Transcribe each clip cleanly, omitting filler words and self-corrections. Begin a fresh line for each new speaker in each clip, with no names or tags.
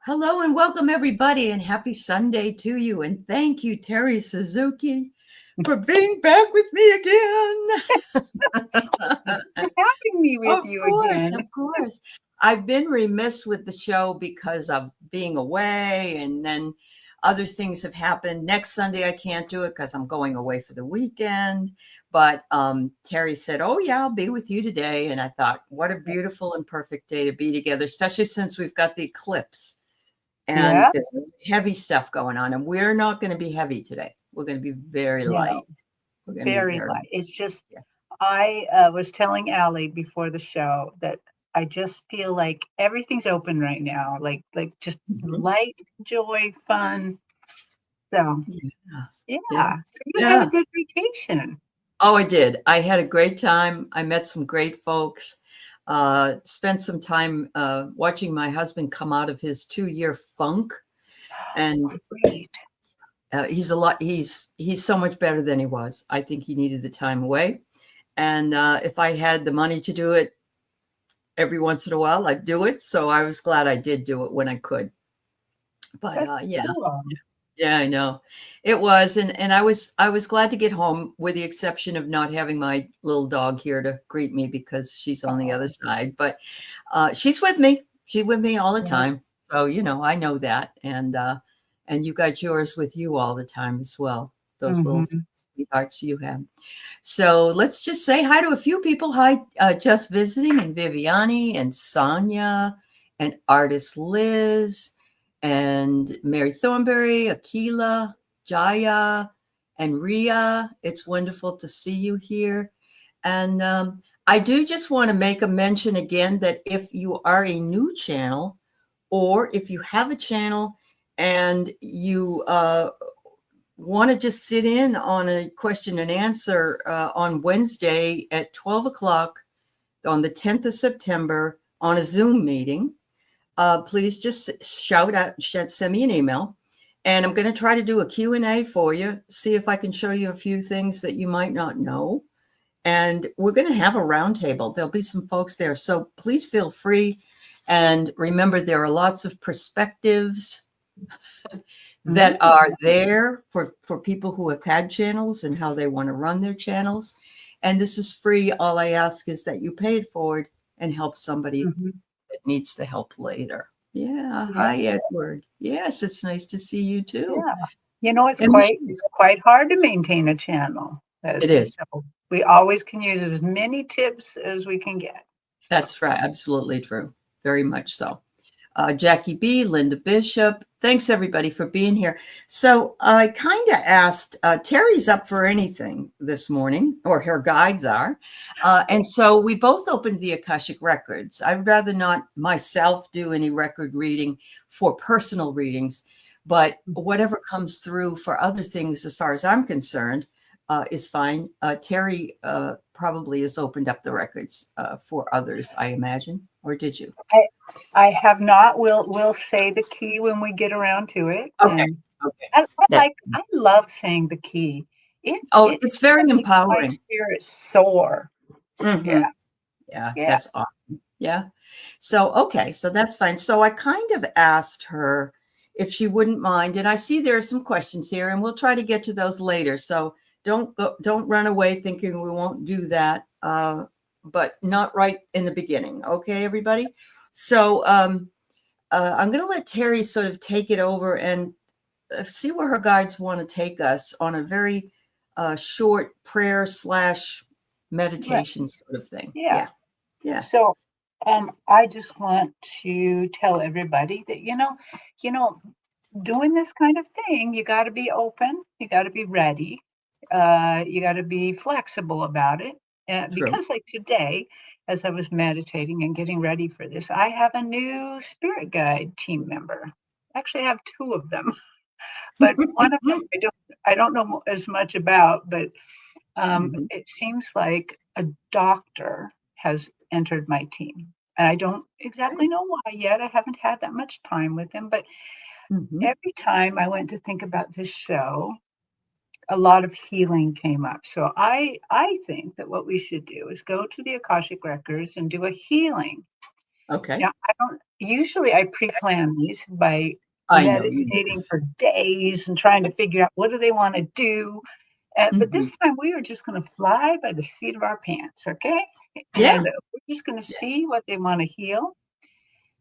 Hello and welcome everybody and happy Sunday to you. And thank you, Teri Suzuki, for being back with me again.
For having me with you again.
Of course. I've been remiss with the show because of being away, and then other things have happened. Next Sunday I can't do it because I'm going away for the weekend. But Teri said, "Oh yeah, I'll be with you today." And I thought, what a beautiful and perfect day to be together, especially since we've got the eclipse. And
Yeah.
there's heavy stuff going on, and we're not going to be heavy today. We're going to be very
No,
light. We're going to be
very
very
light. It's just,
yeah.
I was telling Aley before the show that I just feel like everything's open right now. Like just
Mhm.
light, joy, fun. So,
Yeah. Yeah.
yeah. So you had a
Yeah.
good vacation.
Oh, I did. I had a great time. I met some great folks. Spent some time watching my husband come out of his 2-year funk, and
Great.
he's so much better than he was. I think he needed the time away, and if I had the money to do it every once in a while, I'd do it. So I was glad I did do it when I could. But
That's
yeah,
cool.
yeah, I know it was, and I was glad to get home, with the exception of not having my little dog here to greet me because she's on the other
Oh,
side. But she's with me. She's with me all the
yeah.
time. So I know that, and you got yours with you all the time as well. Those little
Mm-hmm.
sweethearts you have. So let's just say hi to a few people. Hi, just visiting, and Viviani and Sonia and artist Liz and Mary Thornberry, Akila, Jaya, and Ria. It's wonderful to see you here. And I do just want to make a mention again that if you are a new channel, or if you have a channel and you want to just sit in on a question and answer on Wednesday at 12 o'clock on the 10th of September on a Zoom meeting, please just shout out, send me an email. And I'm going to try to do a Q&A for you, see if I can show you a few things that you might not know. And we're going to have a roundtable. There'll be some folks there. So please feel free. And remember, there are lots of perspectives that
Mm-hmm.
are there for people who have had channels and how they want to run their channels. And this is free. All I ask is that you pay it forward and help somebody
Mm-hmm.
that needs the help later. Yeah.
Yeah.
Hi, Edward. Yes, it's nice to see you too.
Yeah. You know, it's
And
quite
Michelle.
it's quite hard to maintain a channel.
It is.
So we always can use as many tips as we can get. So
That's right. Absolutely true. Very much so. Jackie B, Linda Bishop. Thanks everybody for being here. So I kind of asked, Teri's up for anything this morning, or her guides are. And so we both opened the Akashic Records. I'd rather not myself do any record reading for personal readings, but whatever comes through for other things, as far as I'm concerned, is fine. Teri probably has opened up the records for others, I imagine. Or did you?
I I have not. We'll say the key when we get around to it.
Okay.
And
Okay. That,
I love saying the key.
oh,
It
it's very
makes my
empowering.
spirit soar.
Mhm.
Yeah.
Yeah,
Yeah.
that's awesome. Yeah. So, okay, so that's fine. So I kind of asked her if she wouldn't mind, and I see there are some questions here, and we'll try to get to those later. So don't run away thinking we won't do that, but not right in the beginning. Okay, everybody. So I'm going to let Teri sort of take it over and see where her guides want to take us on a very short prayer slash
Right.
meditation sort of thing.
Yeah.
Yeah. Yeah.
So I just want to tell everybody that doing this kind of thing, you got to be open, you got to be ready, you got to be flexible about it.
True.
Because, like today, as I was meditating and getting ready for this, I have a new spirit guide team member. Actually, I have two of them, but one of them I don't know as much about. But
Mhm.
it seems like a doctor has entered my team. And I don't exactly
Okay.
know why yet. I haven't had that much time with him, but
Mhm.
every time I went to think about this show, a lot of healing came up. So I think that what we should do is go to the Akashic records and do a healing
Okay.
Now, usually I pre-plan these by
I know you do.
meditating for days and trying to figure out what do they want to do. But
Mhm.
this time we were just going to fly by the seat of our pants, okay?
Yeah.
And we're just going to
Yeah.
see what they want to heal.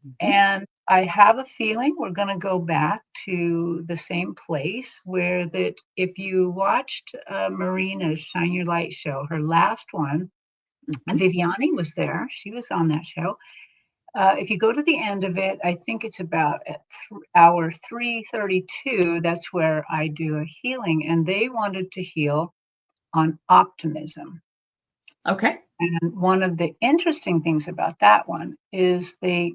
Mhm.
And I have a feeling we're going to go back to the same place where that if you watched Marina's Shine Your Light show, her last one,
Mhm.
Viviani was there. She was on that show. If you go to the end of it, I think it's about at hour 3:32. That's where I do a healing, and they wanted to heal on optimism.
Okay.
And one of the interesting things about that one is they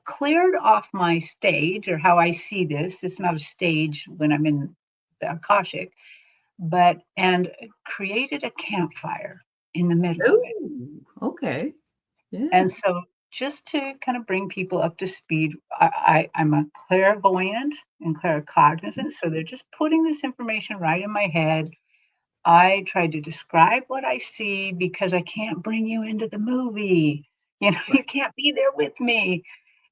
cleared off my stage, or how I see this. It's not a stage when I'm in the Akashic, but and created a campfire in the middle of it.
Ooh, okay. Yeah.
And so, just to kind of bring people up to speed, I'm a clairvoyant and claircognizant. So they're just putting this information right in my head. I try to describe what I see because I can't bring you into the movie. You know, you
Right.
can't be there with me.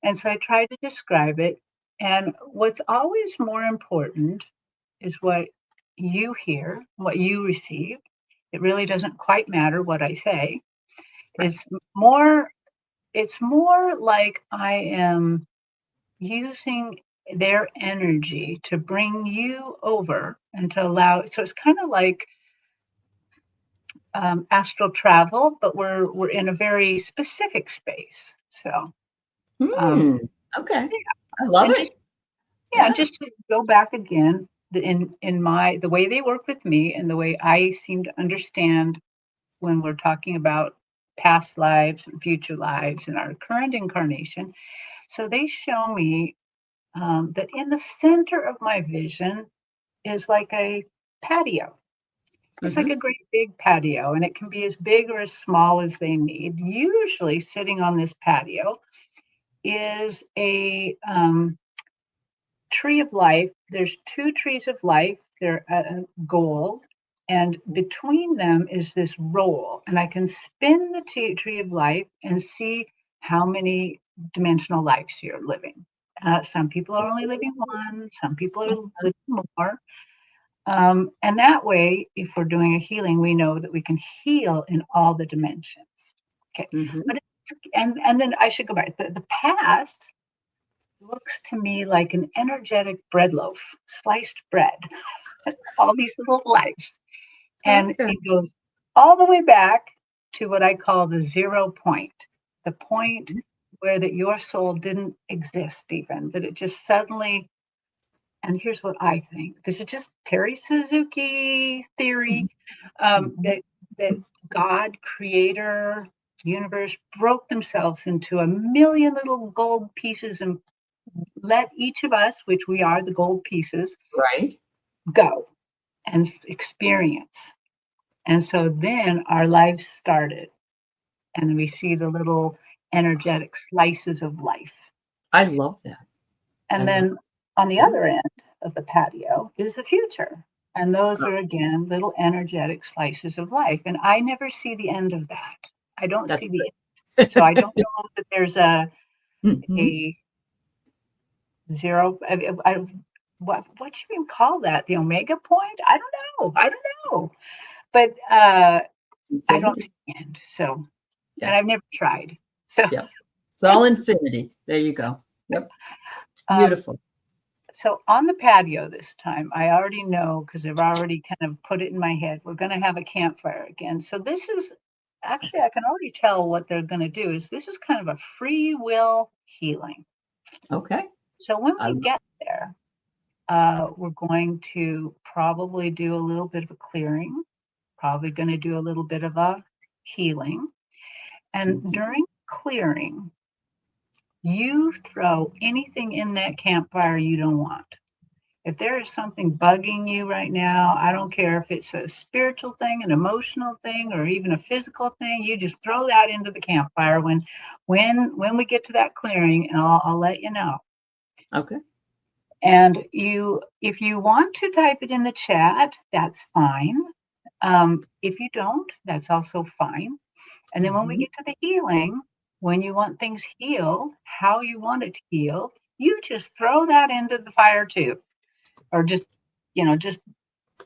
And so I try to describe it. And what's always more important is what you hear, what you receive. It really doesn't quite matter what I say.
Right.
It's more it's more like I am using their energy to bring you over and to allow, so it's kind of like astral travel, but we're in a very specific space. So um,
Hmm. Okay.
yeah,
I love
and
it.
just yeah,
Yeah.
just to go back again, in my the way they work with me and the way I seem to understand when we're talking about past lives and future lives and our current incarnation. So they show me that in the center of my vision is like a patio. It's like a
Mhm.
great big patio, and it can be as big or as small as they need. Usually, sitting on this patio is a tree of life. There's two trees of life. They're gold, and between them is this roll, and I can spin the tree of life and see how many dimensional lives you're living. Some people are only living one. Some people are living more. And that way, if we're doing a healing, we know that we can heal in all the dimensions. Okay,
Mhm.
but and then I should go back. The past looks to me like an energetic bread loaf, sliced bread, all these little lives. And
Okay.
it goes all the way back to what I call the 0 point, the point
Mhm.
where that your soul didn't exist even, that it just suddenly, and here's what I think. This is just Teri Suzuki theory,
Mhm. Mhm.
that God, creator, universe broke themselves into a million little gold pieces and let each of us, which we are the gold pieces,
Right.
go and experience. And so then our lives started, and we see the little energetic slices of life.
I love that. I
And
love
then on the
Yeah.
other end of the patio is the future. And those
Oh,
are again little energetic slices of life. And I never see the end of that. I don't
that's
see the end. So I
good.
don't know that there's
Mhm.
a zero. What you even call that? The omega point? I don't know. I don't know. But I don't see
Infinity.
the end. So, and
Yeah.
I've never tried. So,
Yep. It's all infinity. There you go. Yep.
um,
Beautiful.
so on the patio this time, I already know because I've already kind of put it in my head. We're going to have a campfire again. So this is actually,
Okay.
I can already tell what they're going to do. Is this is kind of a free will healing.
Okay.
So when
I
we
love
get there, we're going to probably do a little bit of a clearing. Probably going to do a little bit of a healing. And
Mhm.
during clearing, you throw anything in that campfire you don't want. If there is something bugging you right now, I don't care if it's a spiritual thing, an emotional thing, or even a physical thing, you just throw that into the campfire when we get to that clearing, and I'll let you know.
Okay.
And you, if you want to type it in the chat, that's fine. If you don't, that's also fine. And then when we
Mhm.
get to the healing, when you want things healed, how you want it healed, you just throw that into the fire too. Or just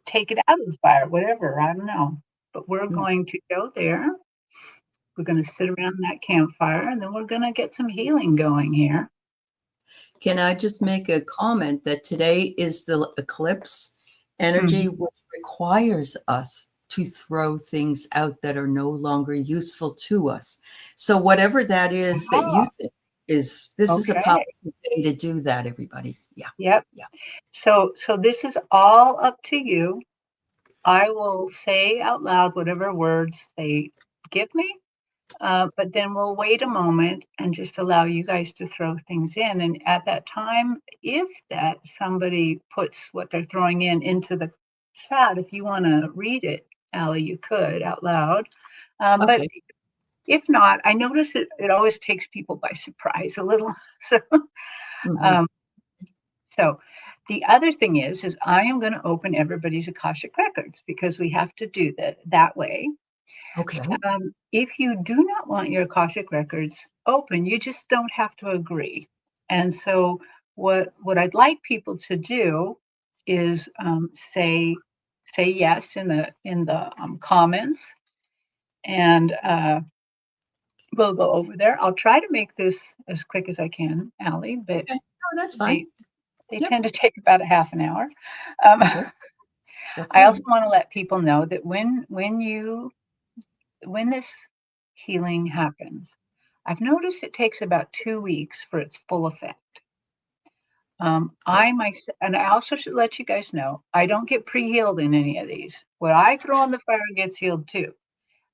take it out of the fire, whatever. I don't know. But we're
Mm.
going to go there. We're going to sit around that campfire, and then we're going to get some healing going here.
Can I just make a comment that today is the eclipse energy,
Mhm.
which requires us to throw things out that are no longer useful to us. So whatever that is that you
Ah,
think this is a
okay.
powerful day to do that, everybody. Yeah.
Yep.
Yeah.
So this is all up to you. I will say out loud whatever words they give me, but then we'll wait a moment and just allow you guys to throw things in. And at that time, if that somebody puts what they're throwing in into the chat, if you want to read it, Allie, you could out loud. But
Okay.
if not, I notice it always takes people by surprise a little. So,
Hmm.
um, so the other thing is I am going to open everybody's Akashic records because we have to do that way.
Okay.
If you do not want your Akashic records open, you just don't have to agree. And so, what I'd like people to do is say yes in the comments, and we'll go over there. I'll try to make this as quick as I can, Allie, but
Okay. Oh, that's fine.
they they
Yep.
tend to take about a half an hour. Um,
Nope. That's
I also
fine.
want to let people know that when this healing happens, I've noticed it takes about 2 weeks for its full effect.
Okay.
And I also should let you guys know, I don't get pre-healed in any of these. What I throw in the fire gets healed too,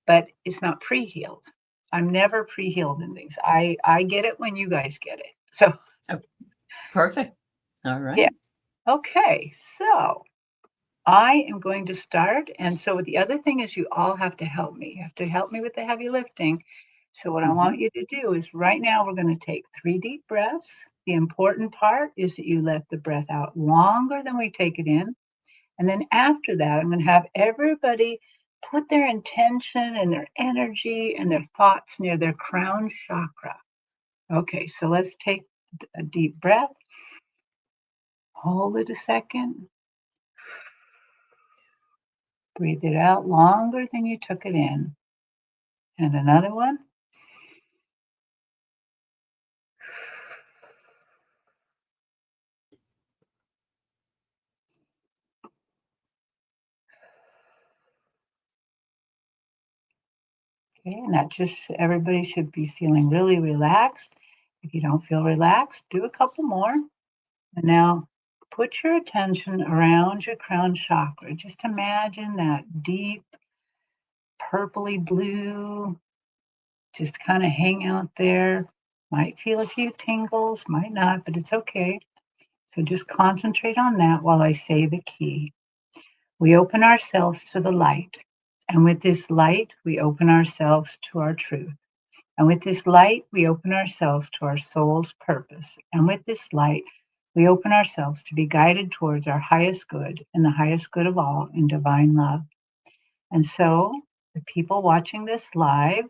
but it's not pre-healed. I'm never pre-healed in these. I get it when you guys get it. So
Oh, perfect. All
yeah.
right.
Okay. So I am going to start. And so the other thing is you all have to help me. You have to help me with the heavy lifting. So what I
Hmm.
want you to do is right now we're going to take 3 deep breaths. The important part is that you let the breath out longer than we take it in. And then after that, I'm going to have everybody put their intention and their energy and their thoughts near their crown chakra. Okay, so let's take a deep breath. Hold it a second. Breathe it out longer than you took it in. And another one. Okay, and that just everybody should be feeling really relaxed. If you don't feel relaxed, do a couple more. And now put your attention around your crown chakra. Just imagine that deep purpley blue just kind of hang out there. Might feel a few tingles, might not, but it's okay. So just concentrate on that while I say the key. We open ourselves to the light. And with this light, we open ourselves to our truth. And with this light, we open ourselves to our soul's purpose. And with this light, we open ourselves to be guided towards our highest good and the highest good of all in divine love. And so, the people watching this live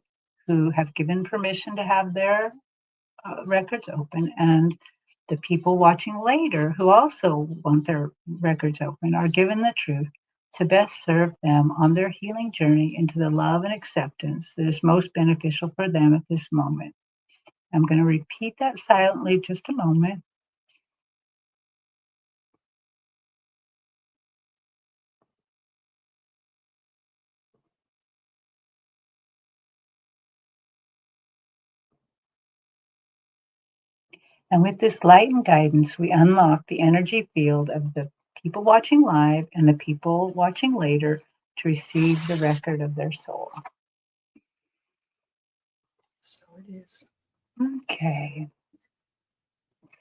who have given permission to have their records open, and the people watching later who also want their records open are given the truth to best serve them on their healing journey into the love and acceptance that is most beneficial for them at this moment. I'm going to repeat that silently just a moment. And with this light and guidance, we unlock the energy field of the people watching live and the people watching later to receive the record of their soul.
So it is.
Okay.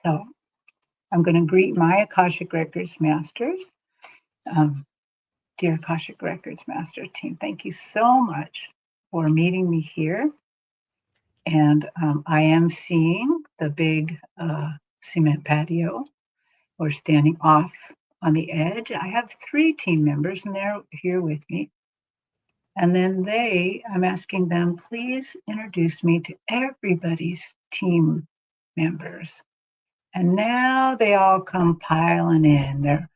So I'm going to greet my Akashic Records masters. Um, Dear Akashic Records Master team, thank you so much for meeting me here. And I am seeing the big cement patio. We're standing off on the edge. I have 3 team members, and they're here with me. And then I'm asking them, please introduce me to everybody's team members. And now they all come piling in. They're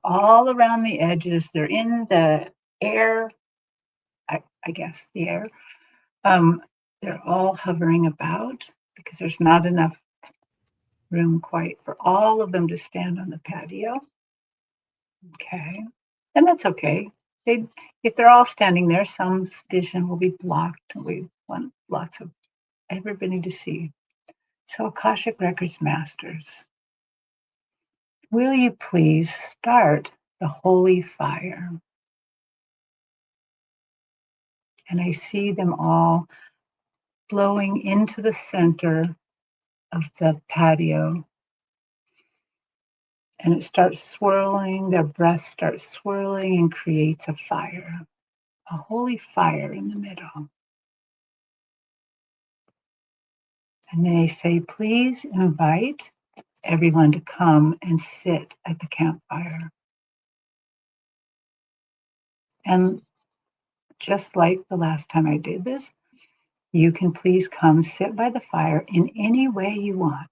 all around the edges. They're in the air, I guess, the air. They're all hovering about because there's not enough room quite for all of them to stand on the patio. Okay. And that's okay. If they're all standing there, some vision will be blocked. We want lots of everybody to see. So Akashic Records Masters, will you please start the holy fire? And I see them all flowing into the center of the patio. And it starts swirling, their breath starts swirling and creates a fire, a holy fire in the middle. And they say, please invite everyone to come and sit at the campfire. And just like the last time I did this, you can please come sit by the fire in any way you want.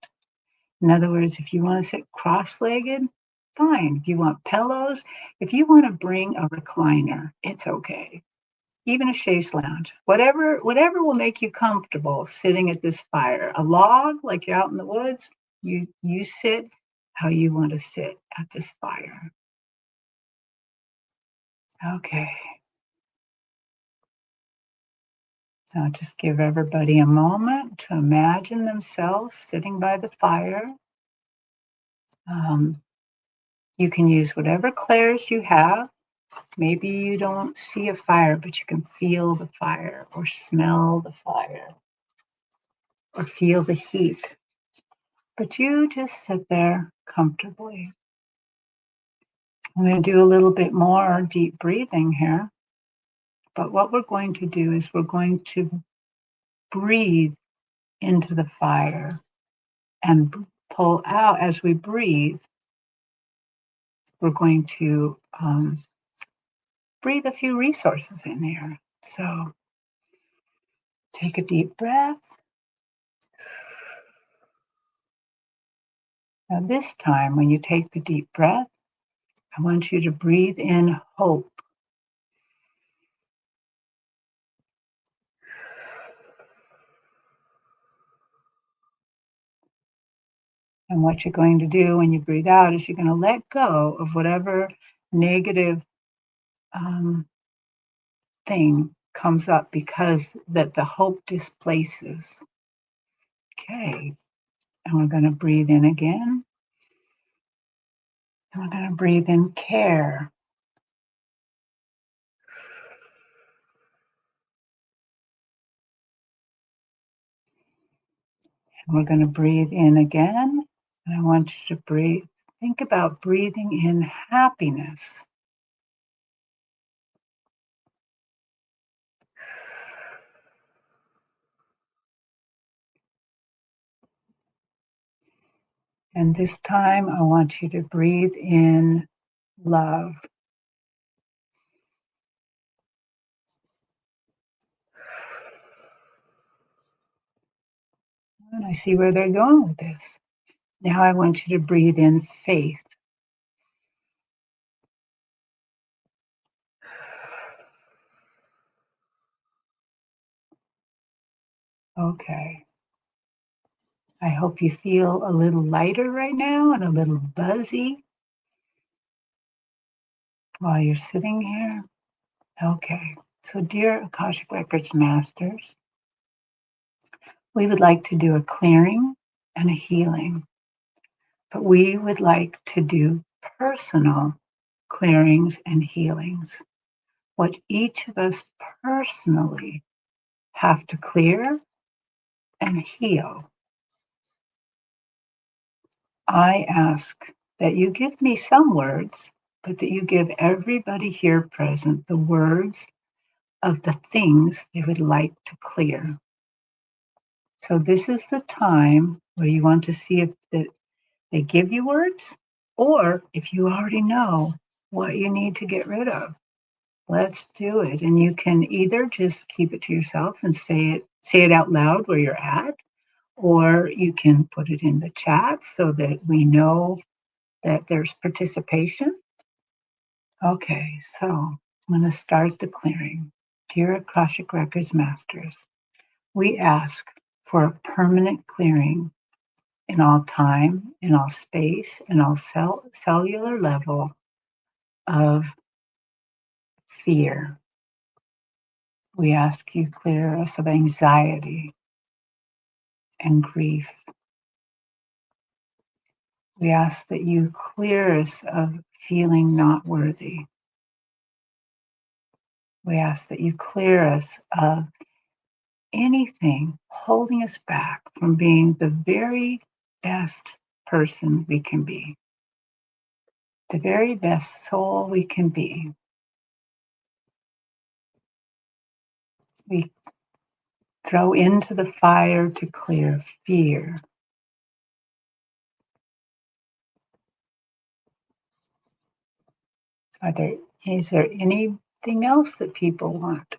In other words, if you want to sit cross-legged, fine. If you want pillows, if you want to bring a recliner, it's okay. Even a chaise lounge, whatever will make you comfortable sitting at this fire. A log, like you're out in the woods, you sit how you want to sit at this fire. Okay. Now just give everybody a moment to imagine themselves sitting by the fire. You can use whatever clairs you have. Maybe you don't see a fire, but you can feel the fire or smell the fire or feel the heat. But you just sit there comfortably. I'm going to do a little bit more deep breathing here. But what we're going to do is we're going to breathe into the fire and pull out as we breathe. We're going to breathe a few resources in here. So take a deep breath. Now this time, when you take the deep breath, I want you to breathe in hope. And what you're going to do when you breathe out is you're going to let go of whatever negative thing comes up because that the hope displaces. Okay. And we're going to breathe in again. And we're going to breathe in care. And we're going to breathe in again. And I want you to think about breathing in happiness. And this time, I want you to breathe in love. And I see where they're going with this. Now I want you to breathe in faith. Okay. I hope you feel a little lighter right now and a little buzzy while you're sitting here. Okay. So, dear Akashic Records Masters, we would like to do a clearing and a healing, but we would like to do personal clearings and healings. What each of us personally have to clear and heal. I ask that you give me some words, but that you give everybody here present the words of the things they would like to clear. So this is the time where you want to see if they give you words, or if you already know what you need to get rid of, Let's do it. And you can either just keep it to yourself and say it out loud where you're at, or you can put it in the chat so that we know that there's participation. Okay, so I'm going to start the clearing. Dear Akashic Records Masters, we ask for a permanent clearing in all time, in all space, in all cellular level of fear. We ask you clear us of anxiety and grief. We ask that you clear us of feeling not worthy. We ask that you clear us of anything holding us back from being the very best person we can be, the very best soul we can be. We throw into the fire to clear fear. Is there anything else that people want?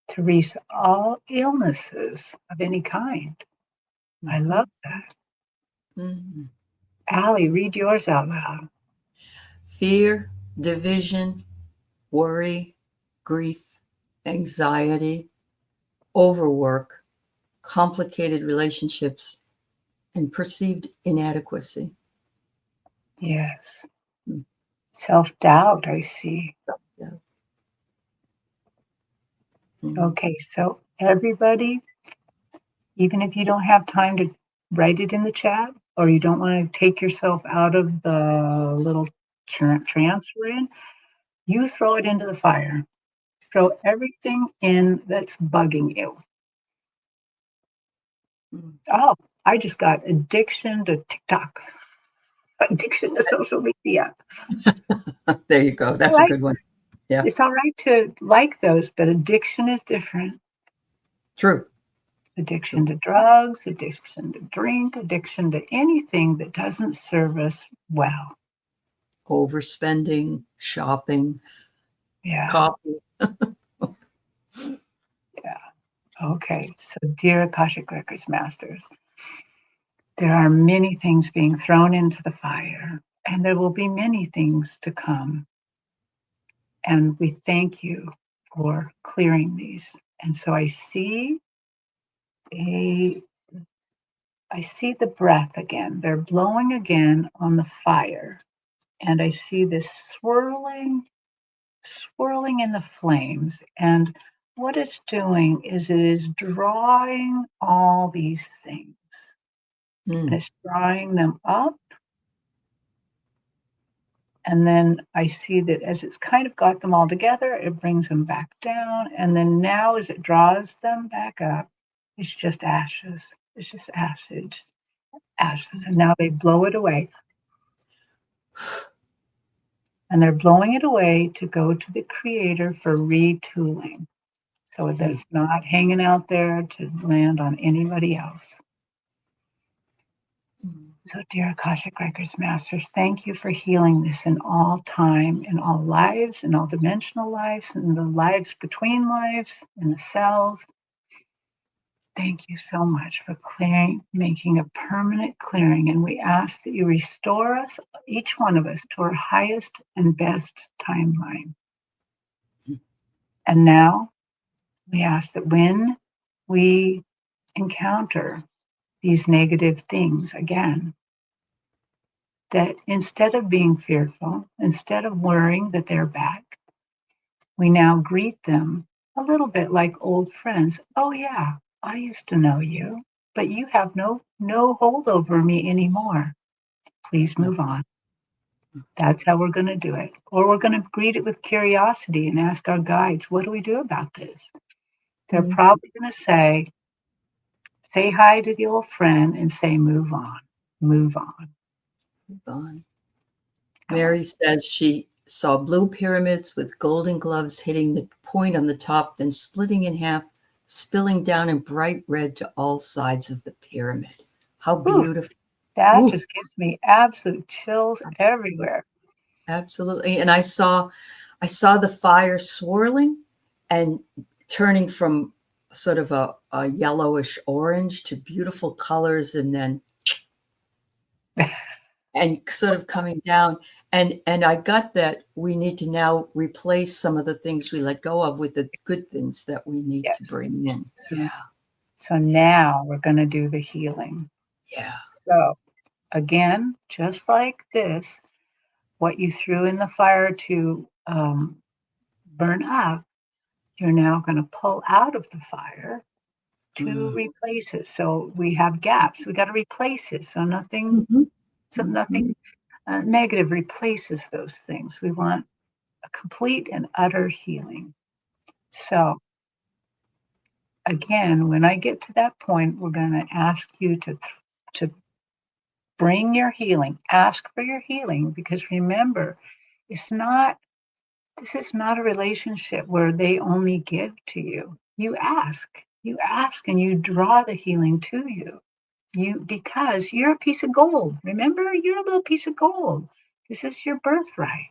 To reach all illnesses of any kind. I love that.
Mm-hmm.
Aley, read yours out loud.
Fear, division, worry, grief, anxiety, overwork, complicated relationships, and perceived inadequacy.
Yes. Self-doubt, I see.
Yeah.
Okay, so everybody, even if you don't have time to write it in the chat, or you don't want to take yourself out of the little trance we're in, you throw it into the fire. Throw everything in that's bugging you. Oh, I just got addiction to TikTok, addiction to social media.
There you go. That's a good one. Yeah.
It's all right to like those, but addiction is different.
True.
Addiction to drugs, addiction to drink, addiction to anything that doesn't serve us well.
Overspending, shopping,
Yeah.
coffee.
Yeah. Okay. So, dear Akashic Records Masters, there are many things being thrown into the fire, and there will be many things to come. And we thank you for clearing these. And so I see the breath again. They're blowing again on the fire. And I see this swirling in the flames. And what it's doing is it is drawing all these things. And it's drawing them up. And then I see that as it's kind of got them all together, it brings them back down. And then now as it draws them back up, it's just ashes. It's just ashes. And now they blow it away. And they're blowing it away to go to the creator for retooling. So that's not hanging out there to land on anybody else. So, dear Akashic Records Masters, thank you for healing this in all time, in all lives, in all dimensional lives, in the lives between lives, in the cells. Thank you so much for clearing, making a permanent clearing. And we ask that you restore us, each one of us, to our highest and best timeline. And now we ask that when we encounter these negative things again, that instead of being fearful, instead of worrying that they're back, we now greet them a little bit like old friends. Oh yeah, I used to know you, but you have no hold over me anymore. Please move on. That's how we're going to do it. Or we're going to greet it with curiosity and ask our guides, what do we do about this? They're probably going to say hi to the old friend and say, move on, move on.
Move on. Mary says she saw blue pyramids with golden gloves hitting the point on the top, then splitting in half, spilling down in bright red to all sides of the pyramid. How beautiful.
That just gives me absolute chills everywhere.
Absolutely. And I saw I saw the fire swirling and turning from sort of a yellowish orange to beautiful colors, and then and sort of coming down. And I got that we need to now replace some of the things we let go of with the good things that we need to
Yes.
bring in. Yeah.
So now we're going to do the healing.
Yeah.
So again, just like this, what you threw in the fire to burn up, you're now going to pull out of the fire to replace it. So we have gaps. We got to replace it. So nothing,
Mhm.
so
Mhm.
nothing negative replaces those things. We want a complete and utter healing. So again, when I get to that point, we're going to ask you to bring your healing. Ask for your healing, because remember, it's not. This is not a relationship where they only give to you. You ask, and you draw the healing to you. Because you're a piece of gold. Remember, you're a little piece of gold. This is your birthright.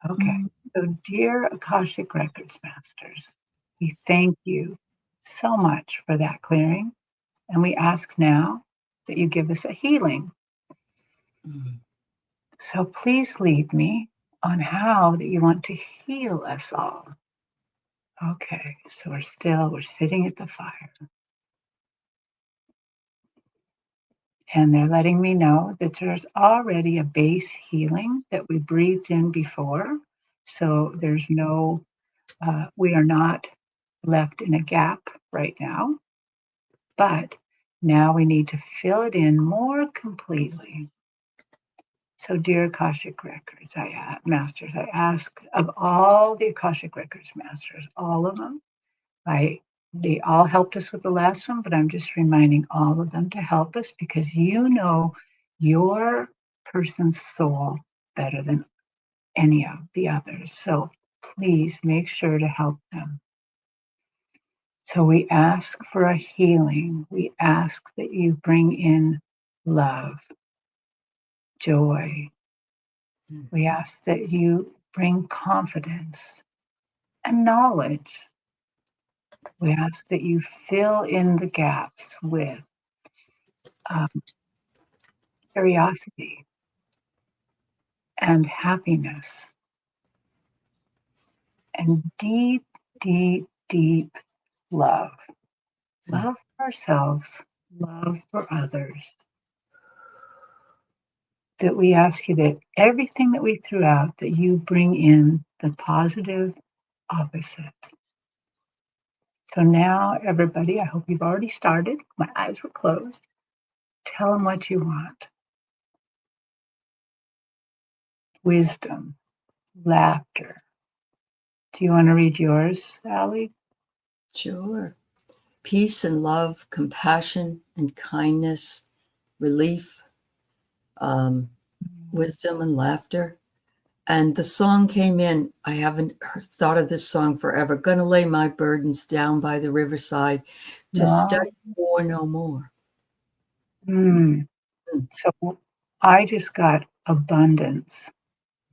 Okay.
Mhm.
So, dear Akashic Records Masters, we thank you so much for that clearing. And we ask now that you give us a healing.
Mhm.
So please lead me on how that you want to heal us all. Okay, so we're sitting at the fire. And they're letting me know that there's already a base healing that we breathed in before. So there's no, we are not left in a gap right now. But now we need to fill it in more completely. So, dear Akashic Records, Masters, I ask of all the Akashic Records Masters, all of them, they all helped us with the last one, but I'm just reminding all of them to help us, because you know your person's soul better than any of the others. So please make sure to help them. So we ask for a healing. We ask that you bring in love, joy. We ask that you bring confidence and knowledge. We ask that you fill in the gaps with um, curiosity and happiness and deep, deep, deep love. Love for ourselves, love for others. That we ask you that everything that we threw out, that you bring in the positive opposite. So now, everybody, I hope you've already started. My eyes were closed. Tell them what you want. Wisdom, laughter. Do you want to read yours, Aley?
Sure. Peace and love, compassion and kindness, relief, um, wisdom and laughter. And the song came in. I haven't thought of this song forever. Gonna lay my burdens down by the riverside to
No.
study more, no more.
Mm.
Mm,
So I just got abundance,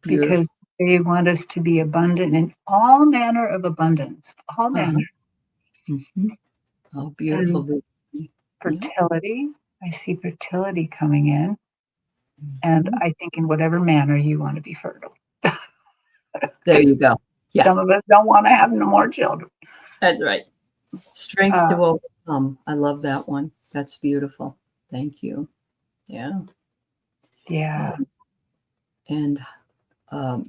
beautiful.
because they want us to be abundant in all manner of abundance, all
Uh-huh.
manner.
Mhm. Oh, beautiful.
And
Vivian. Yeah.
fertility, I see fertility coming in. And
Mhm.
I think in whatever manner you want to be fertile.
There
Because
you go. Yeah,
some of us don't want to have no more children.
that's right. Strength
Uh,
to overcome. I love that one. That's beautiful. Thank you. Yeah.
yeah.
And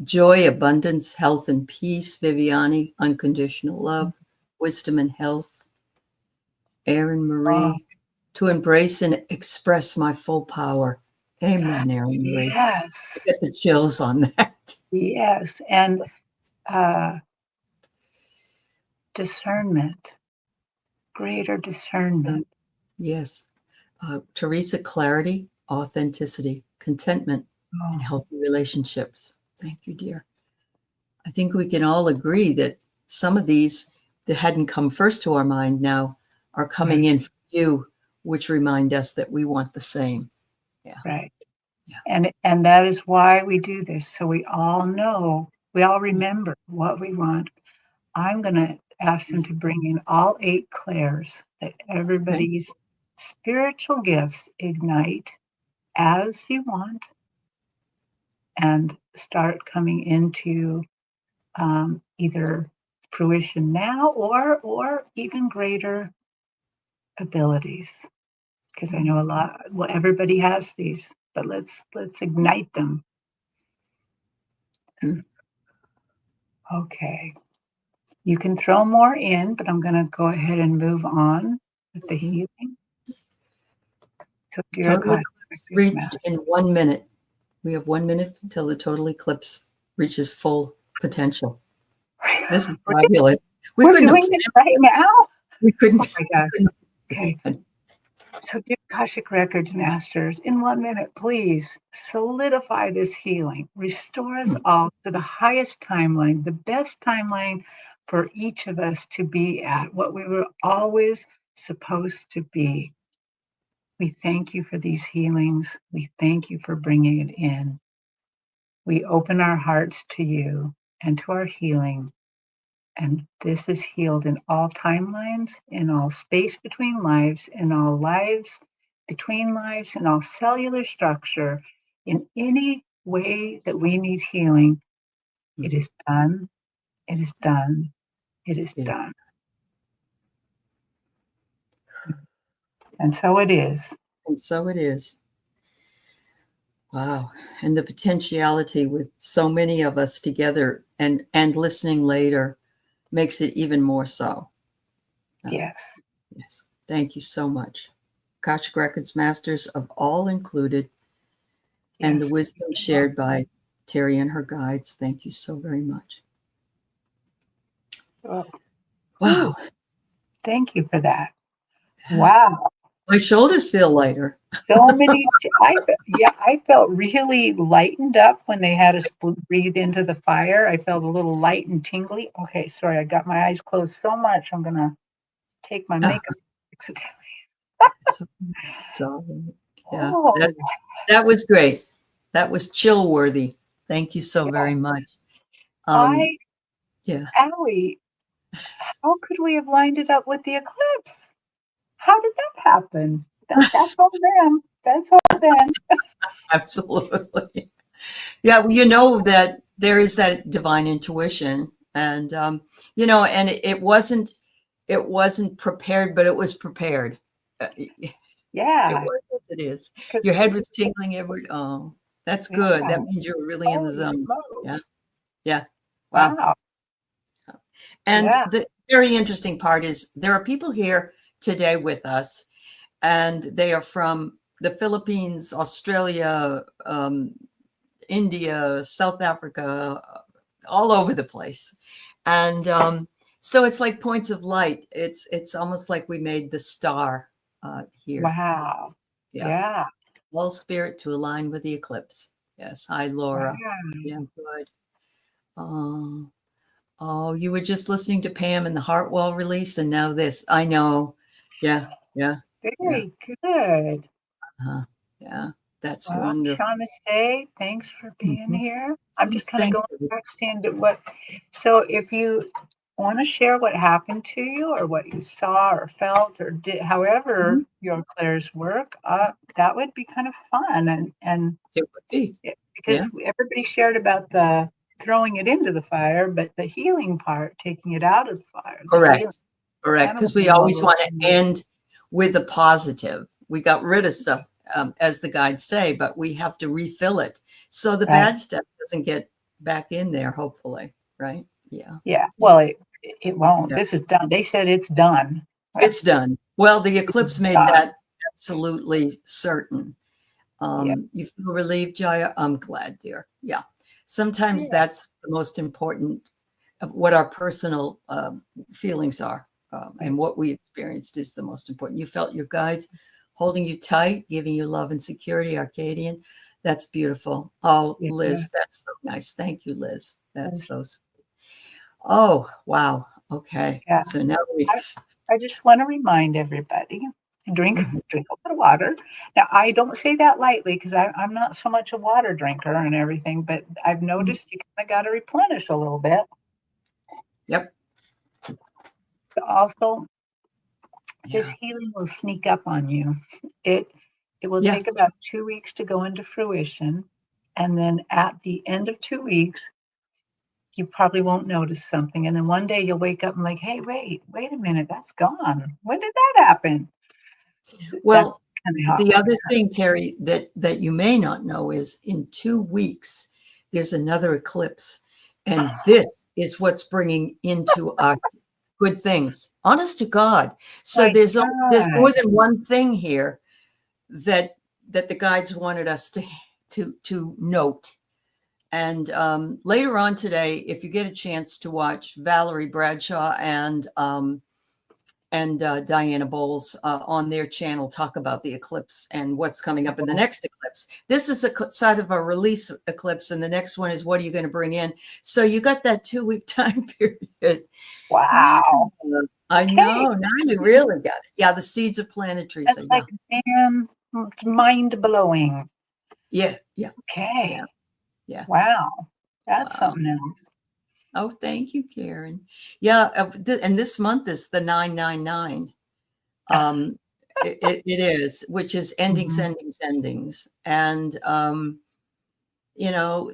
joy, abundance, health, and peace, Viviani, unconditional love, wisdom and health, Erin
Oh,
Marie, to embrace and express my full power. Amen, Erin Marie. I
yes.
get the chills on that.
Yes. And uh, discernment, greater
So,
discernment.
yes. Teresa, clarity, authenticity, contentment, and
Oh,
healthy relationships. Thank you, dear. I think we can all agree that some of these that hadn't come first to our mind now are coming
right.
in for you, which remind us that we want the same. Yeah.
Right.
Yeah.
And that is why we do this. So we all know We all remember what we want. I'm going to ask them to bring in all 8 clairs that
Okay.
everybody's spiritual gifts ignite as you want and start coming into either fruition now or even greater abilities. Because I know a lot. Well, everybody has these, but let's ignite them.
Mm.
Okay. You can throw more in, but I'm going to go ahead and move on with the healing. So, dear
Total
God,
eclipse reached in 1 minute. We have 1 minute until the total eclipse reaches full potential. This is fabulous. We
we're
couldn't have
doing this right now.
We couldn't.
Oh my gosh.
It's
Okay. So, dear Akashic Records Masters, in 1 minute, please solidify this healing. Restore us all to the highest timeline, the best timeline for each of us to be at, what we were always supposed to be. We thank you for these healings. We thank you for bringing it in. We open our hearts to you and to our healing. And this is healed in all timelines, in all space between lives, in all lives between lives, in all cellular structure, in any way that we need healing. It is done. It is done. It is done. And so it is.
And so it is. Wow. And the potentiality with so many of us together and listening later makes it even more so.
Yes.
Yes. Thank you so much. Akashic Records Masters of all included, and the
Yes.
wisdom shared by Teri and her guides. Thank you so very much.
Oh,
Wow.
thank you for that. Wow.
My shoulders feel lighter.
So many, I felt really lightened up when they had us breathe into the fire. I felt a little light and tingly. Okay, sorry, I got my eyes closed so much. I'm gonna take my makeup.
So yeah,
Oh,
that was great. That was chill worthy. Thank you so very much.
I,
Yeah.
Aley, how could we have lined it up with the eclipse? How did that happen? That's all them. That's all them.
Absolutely. Yeah, well, you know that there is that divine intuition, and and it wasn't prepared, but it was prepared. It
Yeah,
was as it is.
because
Your head was tingling every. Oh, that's good.
yeah,
That means you're really in the
holy
zone. Yeah,
smokes!
yeah. Wow.
Wow.
And
Yeah.
the very interesting part is there are people here today with us, and they are from the Philippines, Australia, India, South Africa, all over the place. And so it's like points of light. It's almost like we made the star here.
Wow.
Yeah.
Yeah.
All spirit to align with the eclipse. Yes. Hi, Laura.
Wow.
Yeah, good. Oh, oh, you were just listening to Pam and the Hartwell release, and now this. I know. Yeah, yeah, yeah.
Very good.
Yeah, that's
Well,
wonderful.
Namaste. Thanks for being
Mhm.
here. I'm just
Yes,
kind of
thank
going
you.
back into what. So, if you want to share what happened to you, or what you saw, or felt, or did, however
Mhm.
your clairs work, that would be kind of fun. And
It would be.
because
Yeah,
everybody shared about the throwing it into the fire, but the healing part, taking it out of the fire, the healing,
correct. Correct.
kind of
Because we
all
always
those
want to
things.
end with a positive. We got rid of stuff, as the guides say, but we have to refill it. So the
Right.
bad stuff doesn't get back in there, hopefully. Right? Yeah.
Yeah.
Yeah.
Well, it won't.
Yeah.
This is done. They said it's done.
It's done. Well, the
It's
eclipse made
done.
that absolutely certain.
Yeah.
You feel relieved, Jaya? I'm glad, dear. Yeah. Sometimes
Yeah.
that's the most important of what our personal feelings are,
Right.
and what we experienced is the most important. You felt your guides holding you tight, giving you love and security, Arcadian. That's beautiful. Oh,
Yeah.
Liz, that's so nice. Thank you, Liz. That's
Yes.
so sweet. Oh, wow. Okay.
Yeah.
So now we,
I, I just want to remind everybody Drink
Mhm.
drink a lot of water. Now, I don't say that lightly because I'm not so much a water drinker and everything, but I've
Mhm.
noticed you kind of got to replenish a little bit.
Yep.
Also, this
Yeah.
healing will sneak up on you. It it will
Yeah.
take about 2 weeks to go into fruition, and then at the end of 2 weeks, you probably won't notice something, and then one day you'll wake up and like, hey, wait a minute, that's gone. When did that happen? That's
Well,
kind of how it
the other
works.
thing, Terry, that you may not know is in 2 weeks, there's another eclipse. And this is what's bringing into us good things. Honest to God. So
My
there's
God.
more than one thing here that that the guides wanted us to note. And later on today, if you get a chance to watch Valerie Bradshaw and Diana Bowles on their channel talk about the eclipse and what's coming up in the next eclipse. This is a side of a release eclipse, and the next one is what are you going to bring in? So you got that 2 week time period. Yeah,
Wow.
I
Okay.
know. Now you really got it. Yeah, the seeds of planetary. So
That's
yeah,
like, man, it's mind blowing.
yeah, yeah, yeah,
Okay.
yeah.
Wow. That's
Wow.
something else.
Oh, thank you, Karen. Yeah, and this month is the 999. Um, it is, which is endings,
Mhm.
endings, endings. And,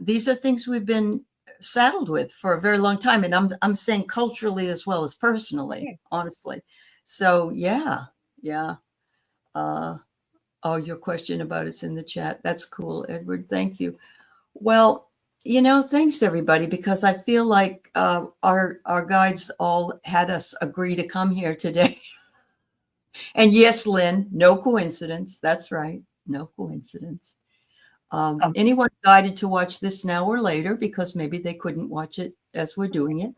these are things we've been saddled with for a very long time. And I'm saying culturally as well as personally,
Okay.
honestly. So yeah, yeah. Uh, oh, your question about it's in the chat. That's cool, Edward. Thank you. Well, thanks everybody, because I feel like our guides all had us agree to come here today. And yes, Lynn, no coincidence. That's right. No coincidence.
Um,
Anyone guided to watch this now or later, because maybe they couldn't watch it as we're doing it,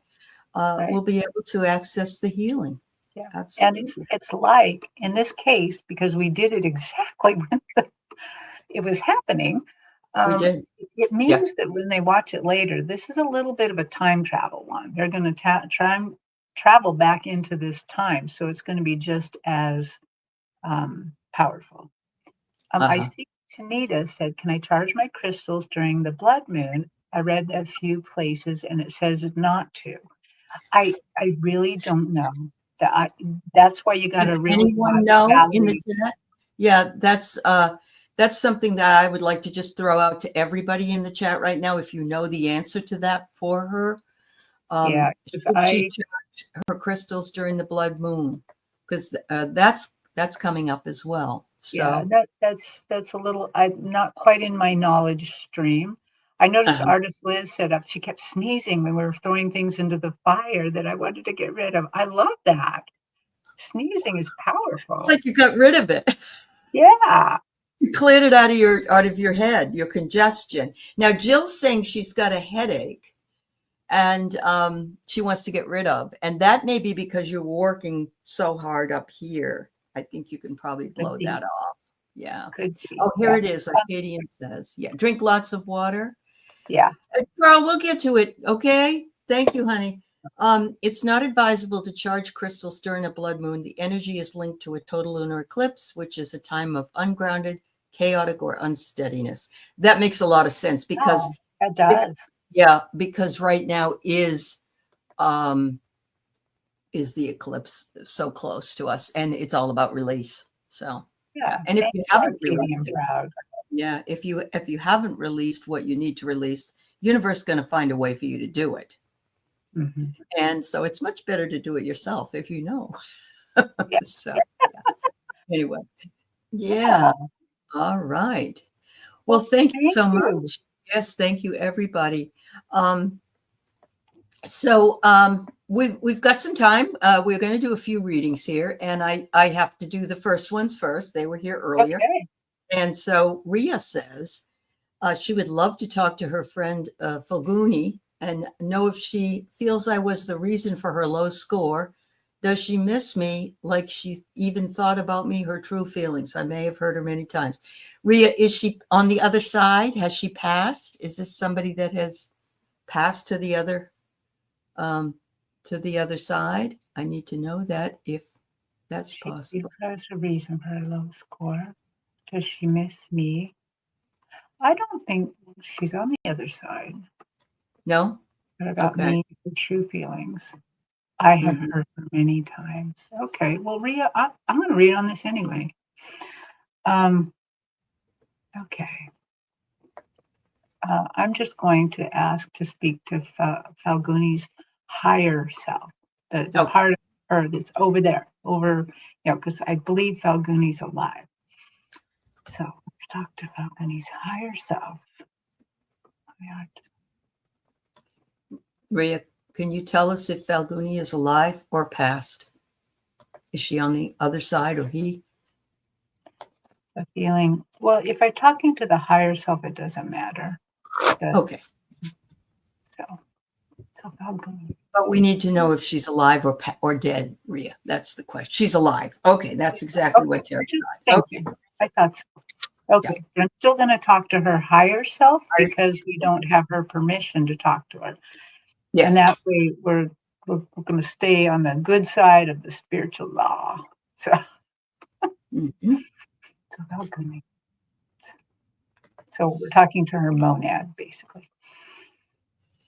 right.
will be able to access the healing.
Yeah. And it's
Absolutely.
it's like in this case, because we did it exactly when it was happening,
We
um,
did.
it
Yeah.
means that when they watch it later, this is a little bit of a time travel one. They're going to try and travel back into this time, so it's going to be just as powerful. I
Uh-huh.
see Tanita said, "Can I charge my crystals during the blood moon?" I read a few places and it says not to. I really don't know. That I, that's why you got to
Does
really
anyone
watch
know in the
Valerie.
chat? Yeah, that's something that I would like to just throw out to everybody in the chat right now. If you know the answer to that for her,
Yeah, because
should she charge her crystals during the blood moon? Because that's coming up as well.
yeah,
So,
that's a little I not quite in my knowledge stream. I noticed
uh-huh.
artist Liz said she kept sneezing when we were throwing things into the fire that I wanted to get rid of. I love that. Sneezing is
It's
powerful.
like you got rid of it.
Yeah.
You cleared it out of your head, your congestion. Now Jill's saying she's got a headache and she wants to get rid of. And that may be because you're working so hard up here. I think you can probably
Could
blow
be.
that off. Yeah.
Could be.
Oh, here
Yeah.
it is. Arcadian says, yeah, drink lots of water.
Yeah.
Carl, we'll get to it. Okay. Thank you, honey. It's not advisable to charge crystals during a blood moon. The energy is linked to a total lunar eclipse, which is a time of ungrounded, chaotic, or unsteadiness. That makes a lot of sense because,
Oh, that does.
yeah, because right now um, is the eclipse so close to us, and it's all about release. So,
Yeah.
yeah, and if
Thank
you
you,
haven't released
Arcadian
it,
Proud.
yeah, if you haven't released what you need to release, universe is going to find a way for you to do it.
Mhm.
And so it's much better to do it yourself if you know.
Yeah.
So, yeah. Anyway,
Yeah.
yeah. All right. Well,
Well,
thank you
thank
so
you.
much. Yes, thank you, everybody. Um, so we've got some time. We're going to do a few readings here, and I have to do the first ones first. They were here earlier,
Okay.
and so Ria says she would love to talk to her friend Fulguni and know if she feels I was the reason for her low score. Does she miss me like she even thought about me, her true feelings? I may have heard her many times. Ria, is she on the other side? Has she passed? Is this somebody that has passed um, to the other side? I need to know that if That's possible.
There's a reason for her low score. Does she miss me? I don't think she's on the other side.
No?
What about
Okay.
me? The true feelings. I have
Mhm.
heard her many times. Okay, well, Rhea, I'm going to read on this anyway. Okay. I'm just going to ask to speak to Falguni's higher self, the
Okay.
part of her that's over there, because I believe Falguni's alive. So let's talk to Falguni's higher self.
Rhea, can you tell us if Falguni is alive or passed? Is she on the other side or he?
The feeling, well, if I'm talking to the higher self, it doesn't matter.
Okay.
So Falguni.
But we need to know if she's alive or dead, Rhea. That's the question. She's alive. Okay, that's exactly
Okay,
what Teri thought.
thank
Okay.
you. I thought so. Okay, but I'm still going to talk to her higher self because we don't have her permission to talk to her.
Yes.
And that way we're going to stay on the good side of the spiritual law. So,
Mhm.
so Falguni. So we're talking to her monad, basically.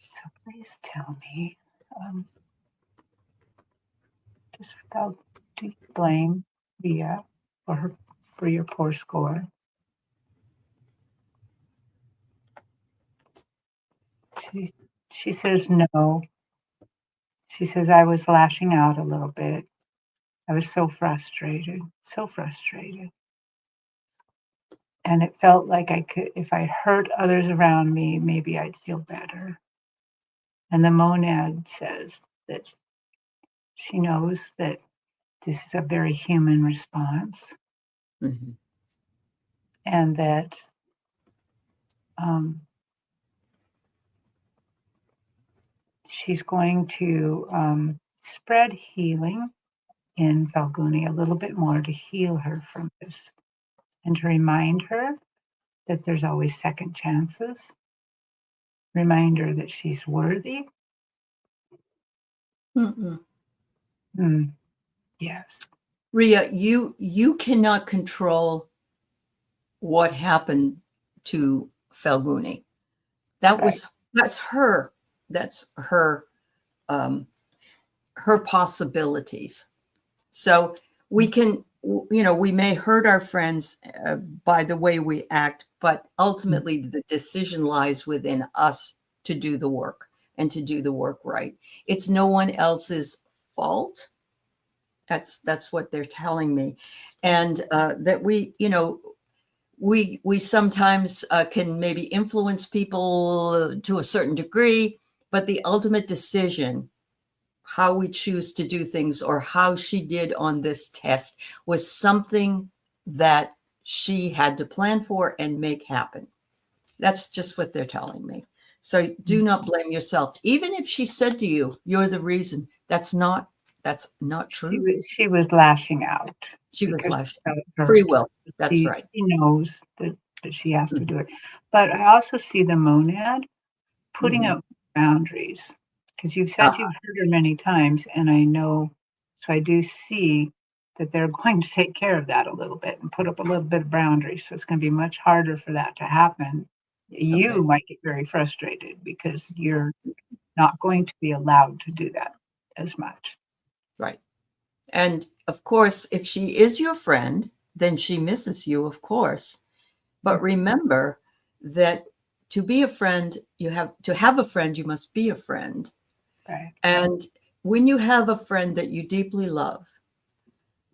So please tell me, just without deep blame, Rhea, for your poor score. She says no. She says I was lashing out a little bit. I was so frustrated, so frustrated. And it felt like I could, if I hurt others around me, maybe I'd feel better. And the monad says that she knows that this is a very human response,
Mhm.
and that she's going to spread healing in Falguni a little bit more to heal her from this and to remind her that there's always second chances, remind her that she's worthy. Yes.
Rhea, you cannot control what happened to Falguni.
Right.
That's her possibilities. So we can, we may hurt our friends by the way we act, but ultimately the decision lies within us to do the work and to do the work right. It's no one else's fault. That's what they're telling me. And that we sometimes can maybe influence people to a certain degree, but the ultimate decision, how we choose to do things or how she did on this test, was something that she had to plan for and make happen. That's just what they're telling me. So do not blame yourself. Even if she said to you, you're the reason, that's not true.
She was lashing out
She was
because
lashing.
of her.
Free will. That's
She
right.
knows that she has to do it. But I also see the monad putting
Mhm.
up boundaries, because you've said
Uh-huh.
you've heard her many times, and I know, so I do see that they're going to take care of that a little bit and put up a little bit of boundaries. So it's going to be much harder for that to happen. You
Okay.
might get very frustrated because you're not going to be allowed to do that as much.
Right. And of course, if she is your friend, then she misses you, of course. But remember that to be a friend, to have a friend, you must be a friend.
Right.
And when you have a friend that you deeply love,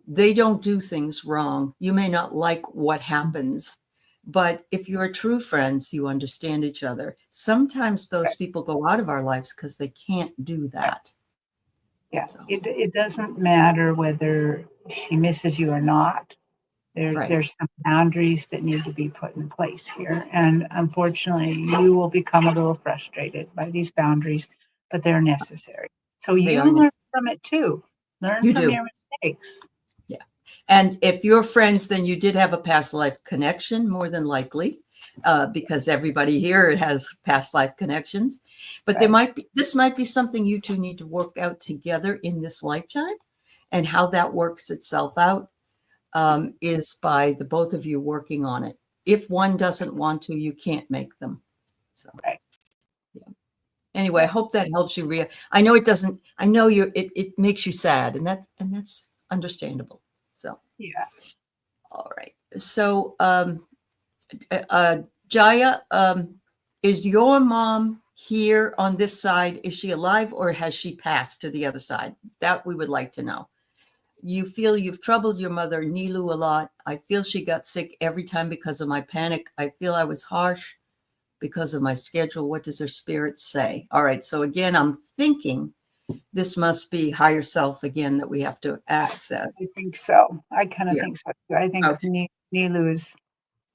they don't do things wrong. You may not like what happens, but if you're true friends, you understand each other. Sometimes those people go out of our lives because they can't do that.
Yeah,
So,
it doesn't matter whether she misses you or not.
right.
There's some boundaries that need to be put in place here. And unfortunately, you will become a little frustrated by these boundaries, but they're necessary. So
They
you
are
learn
necessary.
from it too. Learn
You
from
do.
your mistakes.
Yeah. And if you're friends, then you did have a past life connection, more than likely, because everybody here has past life connections. But
Right.
this might be something you two need to work out together in this lifetime. And how that works itself out is by the both of you working on it. If one doesn't want to, you can't make them. So,
Right.
yeah. Anyway, I hope that helps you. I know it doesn't. I know it makes you sad, and that's understandable. So,
Yeah.
all right. So, Jaya, is your mom here on this side? Is she alive, or has she passed to the other side? That we would like to know. You feel you've troubled your mother, Nilu, a lot. I feel she got sick every time because of my panic. I feel I was harsh because of my schedule. What does her spirit say? All right. So again, I'm thinking this must be higher self again that we have to access.
I think so. I kind of
Yeah.
think so. I think
Okay.
Nilu is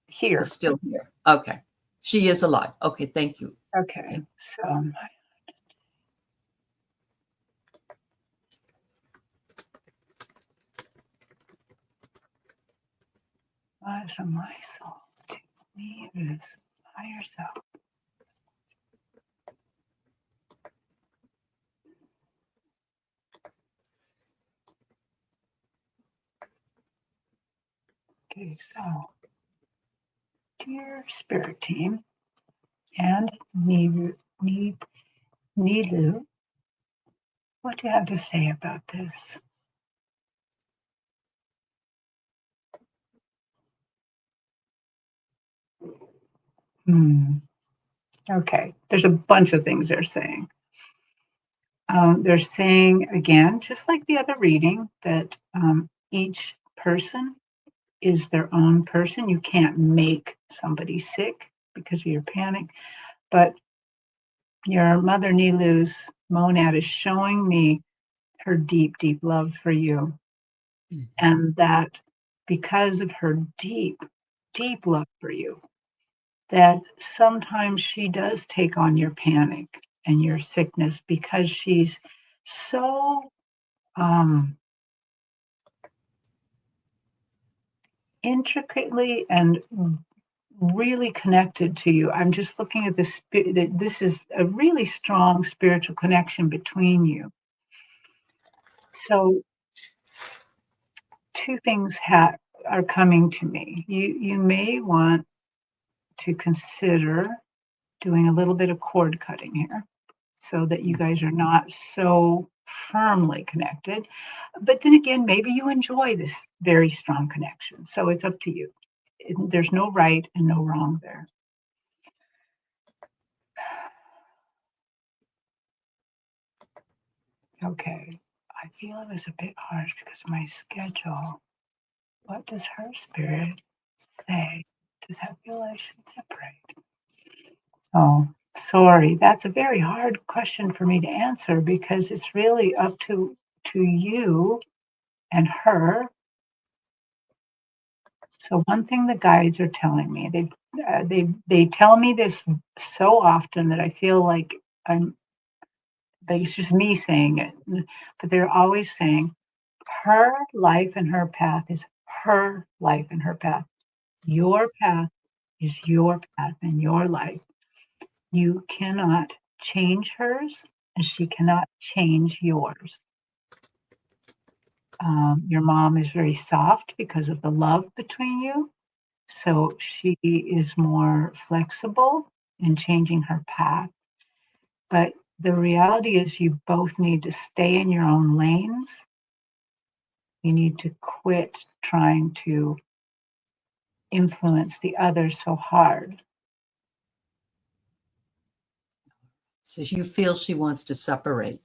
here.
It's still here. Okay. She is alive. Okay. Thank you.
Okay. So lives of my soul to me is higher self. Okay, so dear spirit team and Nilu, what do you have to say about this? Okay, there's a bunch of things they're saying. They're saying, again, just like the other reading, that each person is their own person. You can't make somebody sick because of your panic. But your mother Nilu's monad is showing me her deep, deep love for you. Mm-hmm. And that because of her deep, deep love for you, that sometimes she does take on your panic and your sickness because she's so intricately and really connected to you. I'm just looking at this, that this is a really strong spiritual connection between you. So two things are coming to me. You may want to consider doing a little bit of cord cutting here so that you guys are not so firmly connected. But then again, maybe you enjoy this very strong connection. So it's up to you. There's no right and no wrong there. Okay. I feel it was a bit harsh because of my schedule. What does her spirit say? Does that feel I should separate? Oh, sorry. That's a very hard question for me to answer because it's really up to you and her. So one thing the guides are telling me, they tell me this so often that I feel like it's just me saying it, but they're always saying her life and her path is her life and her path. Your path is your path and your life. You cannot change hers, and she cannot change yours. Your mom is very soft because of the love between you. So she is more flexible in changing her path. But the reality is, you both need to stay in your own lanes. You need to quit trying to influence the other so hard.
So you feel she wants to separate.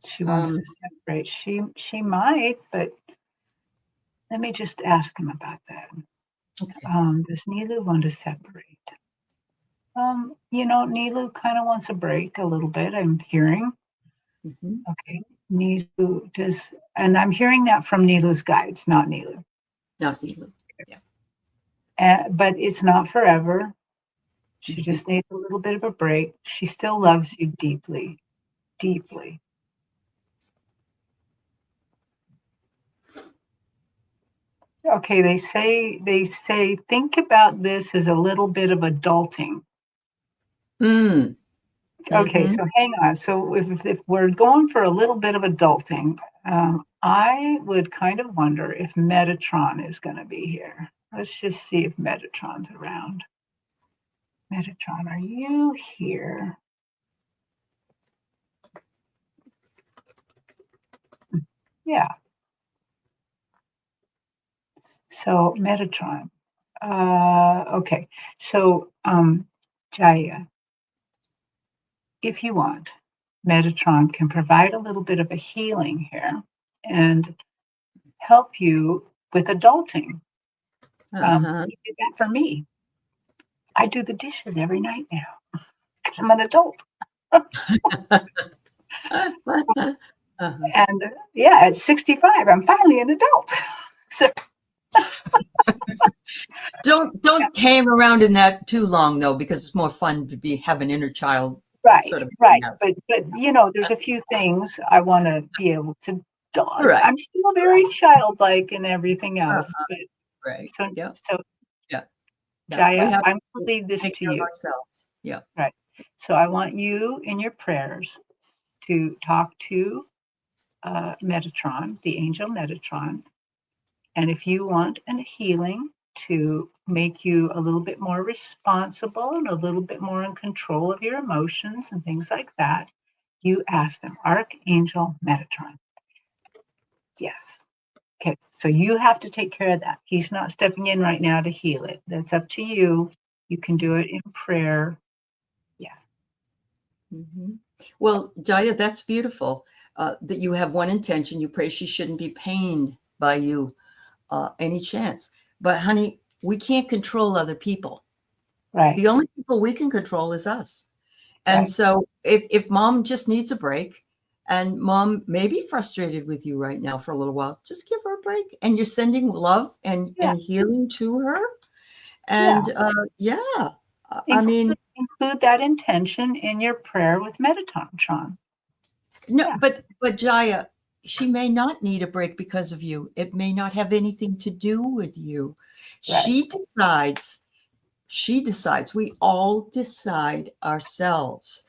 She wants to separate. She might, but let me just ask him about that. Okay. Does Nilu want to separate? Nilu kind of wants a break a little bit, I'm hearing. Mm-hmm. Okay. Nilu does, and I'm hearing that from Nilu's guides, not Nilu.
Not Nilu.
But it's not forever. She just needs a little bit of a break. She still loves you deeply, deeply. Okay, they say think about this as a little bit of adulting. Okay,
Mm-hmm.
so hang on. So if we're going for a little bit of adulting, I would kind of wonder if Metatron is going to be here. Let's just see if Metatron's around. Metatron, are you here? Yeah. So Metatron. Okay. So Jaya, if you want, Metatron can provide a little bit of a healing here and help you with adulting.
Uh-huh.
He did that for me. I do the dishes every night now. I'm an adult.
Uh-huh.
And yeah, at 65, I'm finally an adult. So
Don't hang around in that too long though, because it's more fun to have an inner child
right,
sort of hang
right.
out.
But there's a few things I want to be able to dodge.
Right.
I'm still very childlike and everything else.
Uh-huh.
But
Right.
so
Yeah.
so
Yeah. Yeah. We
Jaya,
have
I'm gonna
to
leave this
take
to
care of
you.
ourselves. Yeah.
Right. So I want you in your prayers to talk to Metatron, the angel Metatron. And if you want a healing to make you a little bit more responsible and a little bit more in control of your emotions and things like that, you ask them, Archangel Metatron. Yes. Okay. So you have to take care of that. He's not stepping in right now to heal it. That's up to you. You can do it in prayer. Yeah.
Mm-hmm. Well, Jaya, that's beautiful. That you have one intention. You pray she shouldn't be pained by you any chance. But honey, we can't control other people.
Right.
The only people we can control is us. And
Right.
so if mom just needs a break and mom may be frustrated with you right now for a little while, just give her a break. And you're sending love
Yeah.
and healing to her.
Yeah.
And yeah, I mean,
Include that intention in your prayer with Metatron.
no,
Yeah.
but Jaya, she may not need a break because of you. It may not have anything to do with you.
Right.
She decides. We all decide ourselves.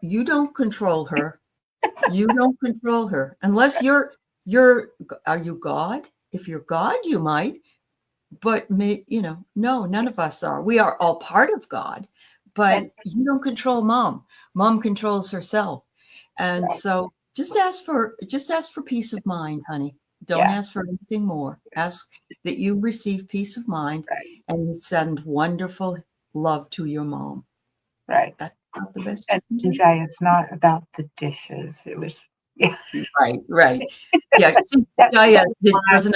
You don't control her. You don't control her unless you're are you God? If you're God, you might, but no, none of us are. We are all part of God, but
And
you don't control mom. Mom controls herself. And
right.
so just ask for peace of mind, honey. Don't
Yeah.
ask for anything more. Ask that you receive peace of mind
Right.
and you send wonderful love to your mom.
Right.
That's not the best you can
And
do.
Jay, it's not about the dishes. It was, yeah,
Right, right. Yeah,
that's
Jaya
my,
doesn't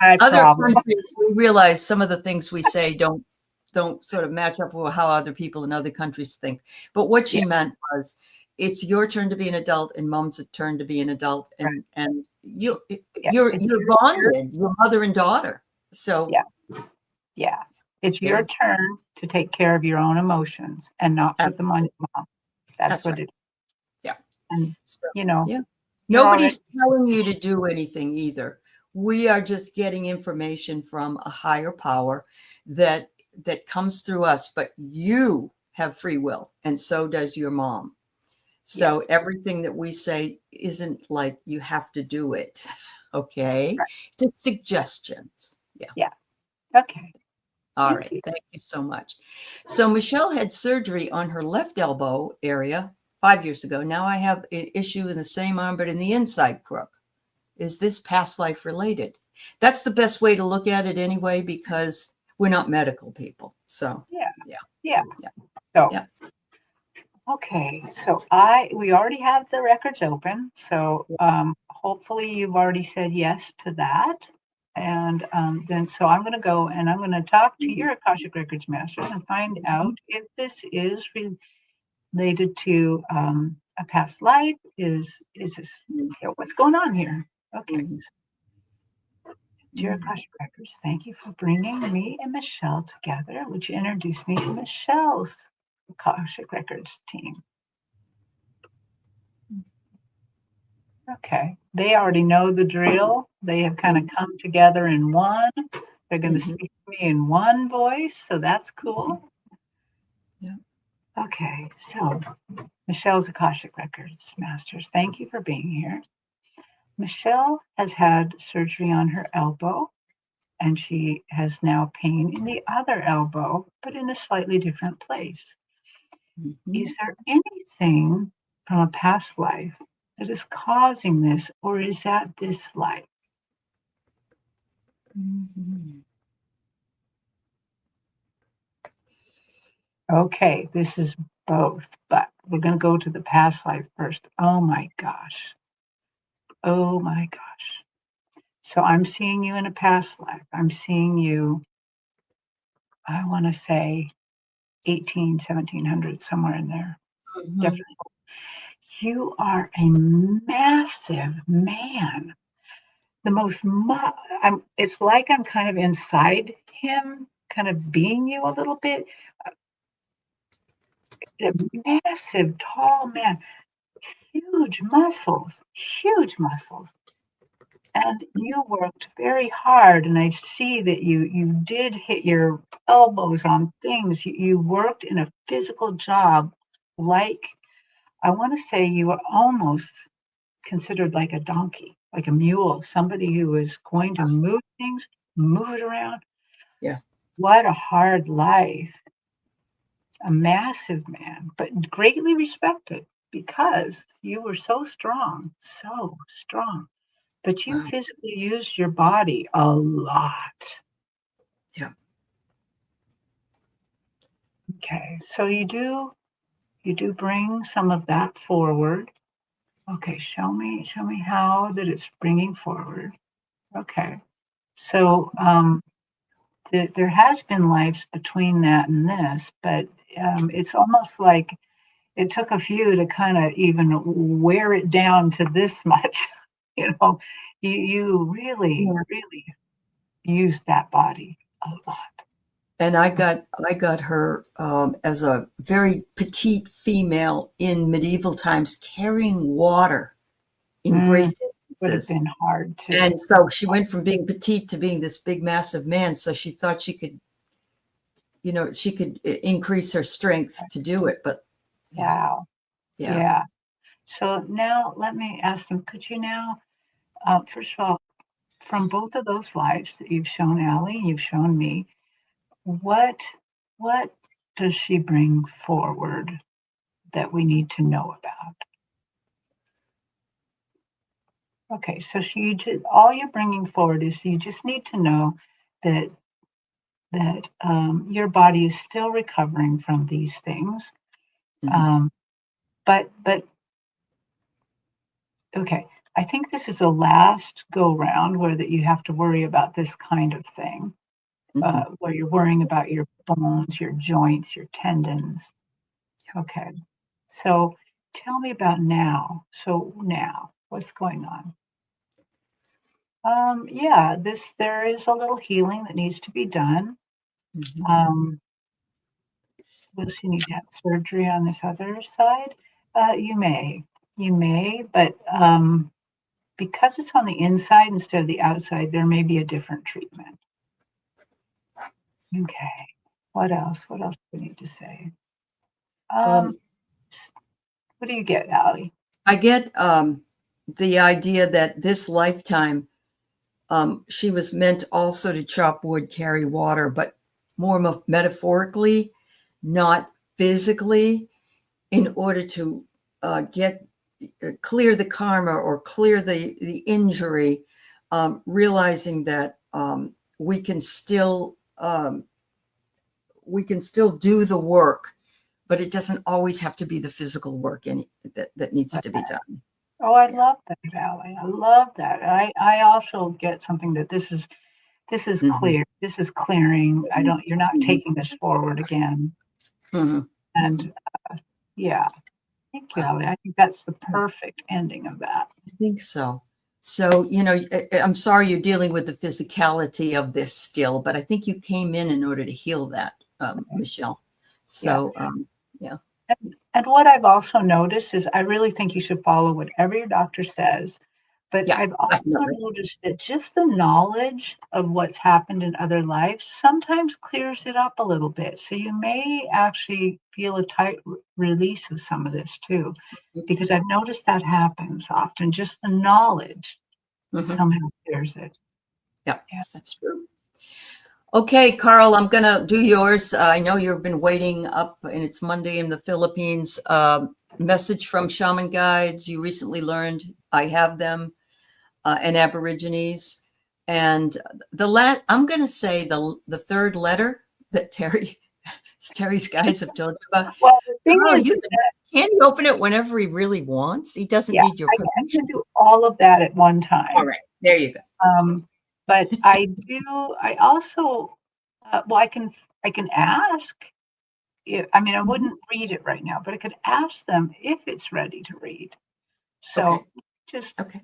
my
other
problem.
countries, we realize some of the things we say don't sort of match up with how other people in other countries think. But what
Yeah.
she meant was it's your turn to be an adult and mom's turn to be an adult
Right.
and you
Yeah. It's
you're bonded, you're mother and daughter. So
yeah. Yeah. It's
yeah,
your turn to take care of your own emotions and not put them on
absolutely.
your mom. That's
That's
what
right.
it is.
Yeah.
And,
So
you know,
yeah.
you're already,
Nobody's telling you to do anything either. We are just getting information from a higher power that comes through us, but you have free will, and so does your mom. So
yes.
everything that we say isn't like you have to do it. Okay?
Right.
Just suggestions. Yeah.
Yeah. Okay.
All
Thank
right.
you.
Thank you so much. So Michelle had surgery on her left elbow area 5 years ago. Now I have an issue in the same arm, but in the inside crook. Is this past life related? That's the best way to look at it anyway, because we're not medical people. So
Yeah.
yeah,
Yeah.
yeah,
So,
yeah.
okay. So we already have the records open. So hopefully you've already said yes to that. And then, so I'm going to go and I'm going to talk to your Akashic Records Masters and find out if this is related to a past life. Is this, what's going on here? Okay.
Mhm,
Dear
mhm,
Akashic Records, thank you for bringing me and Michelle together. Would you introduce me to Michelle's Akashic Records team? Okay. They already know the drill. They have kind of come together in one. They're going to
mhm,
speak to me in one voice, so that's
mhm.
cool.
Yeah.
Okay, so Michelle's Akashic Records Masters, thank you for being here. Michelle has had surgery on her elbow, and she has now pain in the other elbow, but in a slightly different place.
Mhm.
Is there anything from a past life that is causing this, or is that this life?
Mhm.
Okay, this is both, but we're going to go to the past life first. Oh my gosh. Oh my gosh. So I'm seeing you in a past life. I'm seeing you, I want to say 18, 1700, somewhere in there.
Mhm.
Definitely. You are a massive man. The most, it's like I'm kind of inside him, kind of being you a little bit. A massive, tall man, huge muscles. And you worked very hard, and I see that you did hit your elbows on things. You worked in a physical job, like I want to say you were almost considered like a donkey, like a mule, somebody who was going to move things, move it around.
Yeah.
What a hard life. A massive man, but greatly respected because you were so strong, so strong. But you
Wow.
physically used your body a lot.
Yeah.
Okay, so you do bring some of that forward. Okay, show me how that it's bringing forward. Okay, so there has been lives between that and this, but it's almost like it took a few to kind of even wear it down to this much. You know, you really,
Yeah.
really used that body a lot.
And I got her as a very petite female in medieval times carrying water in
Mm,
great
would have
distances.
been hard too.
And so she went from being petite to being this big, massive man. So she thought she could, she could increase her strength to do it. But yeah,
Wow.
yeah.
Yeah. So now let me ask them, could you now, first of all, from both of those lives that you've shown Allie, you've shown me, what what does she bring forward that we need to know about? Okay, so all you're bringing forward is you just need to know that your body is still recovering from these things.
Hmm.
Um, but okay, I think this is a last go round where that you have to worry about this kind of thing,
Hmm.
where you're worrying about your bones, your joints, your tendons. Okay, so tell me about now. So now, what's going on? Yeah, there is a little healing that needs to be done.
Hmm.
Um, will she need to have surgery on this other side? You may, but because it's on the inside instead of the outside, there may be a different treatment. Okay. What else? What else do we need to say? Um,
Um,
what do you get, Allie?
I get the idea that this lifetime she was meant also to chop wood, carry water, but more metaphorically, not physically, in order to get clear the karma or clear the injury, realizing that we can still do the work, but it doesn't always have to be the physical work that needs to be done.
Oh, I
Yeah.
love that, Allie. I love that. I also get something that this is
Hmm.
clear. This is clearing. You're not
Hmm.
taking this forward again.
Hmm.
And yeah, thank you,
Wow.
Allie. I think that's the perfect ending of that.
I think so. So, I'm sorry you're dealing with the physicality of this still, but I think you came in order to heal that, Michelle.
Yeah.
So, yeah.
And what I've also noticed is I really think you should follow whatever your doctor says, But
Yeah,
I've also
definitely.
noticed that just the knowledge of what's happened in other lives sometimes clears it up a little bit. So you may actually feel a tight release of some of this too, because I've noticed that happens often. Just the knowledge
Mm-hmm.
somehow clears it.
Yeah,
Yeah.
that's true. Okay, Carl, I'm going to do yours. I know you've been waiting up, and it's Monday in the Philippines. Message from shaman guides. You recently learned I have them, and Aborigines. And I'm going to say the third letter that Terry's guides have told you about.
Well, the thing
Carl,
is that,
can he open it whenever he really wants? He doesn't
yeah,
need your
I can
permission.
do all of that at one
All
time.
right, there you go.
But I also, well, I can ask. I mean, I
Mhm.
wouldn't read it right now, but I could ask them if it's ready to read.
Okay,
So just
okay.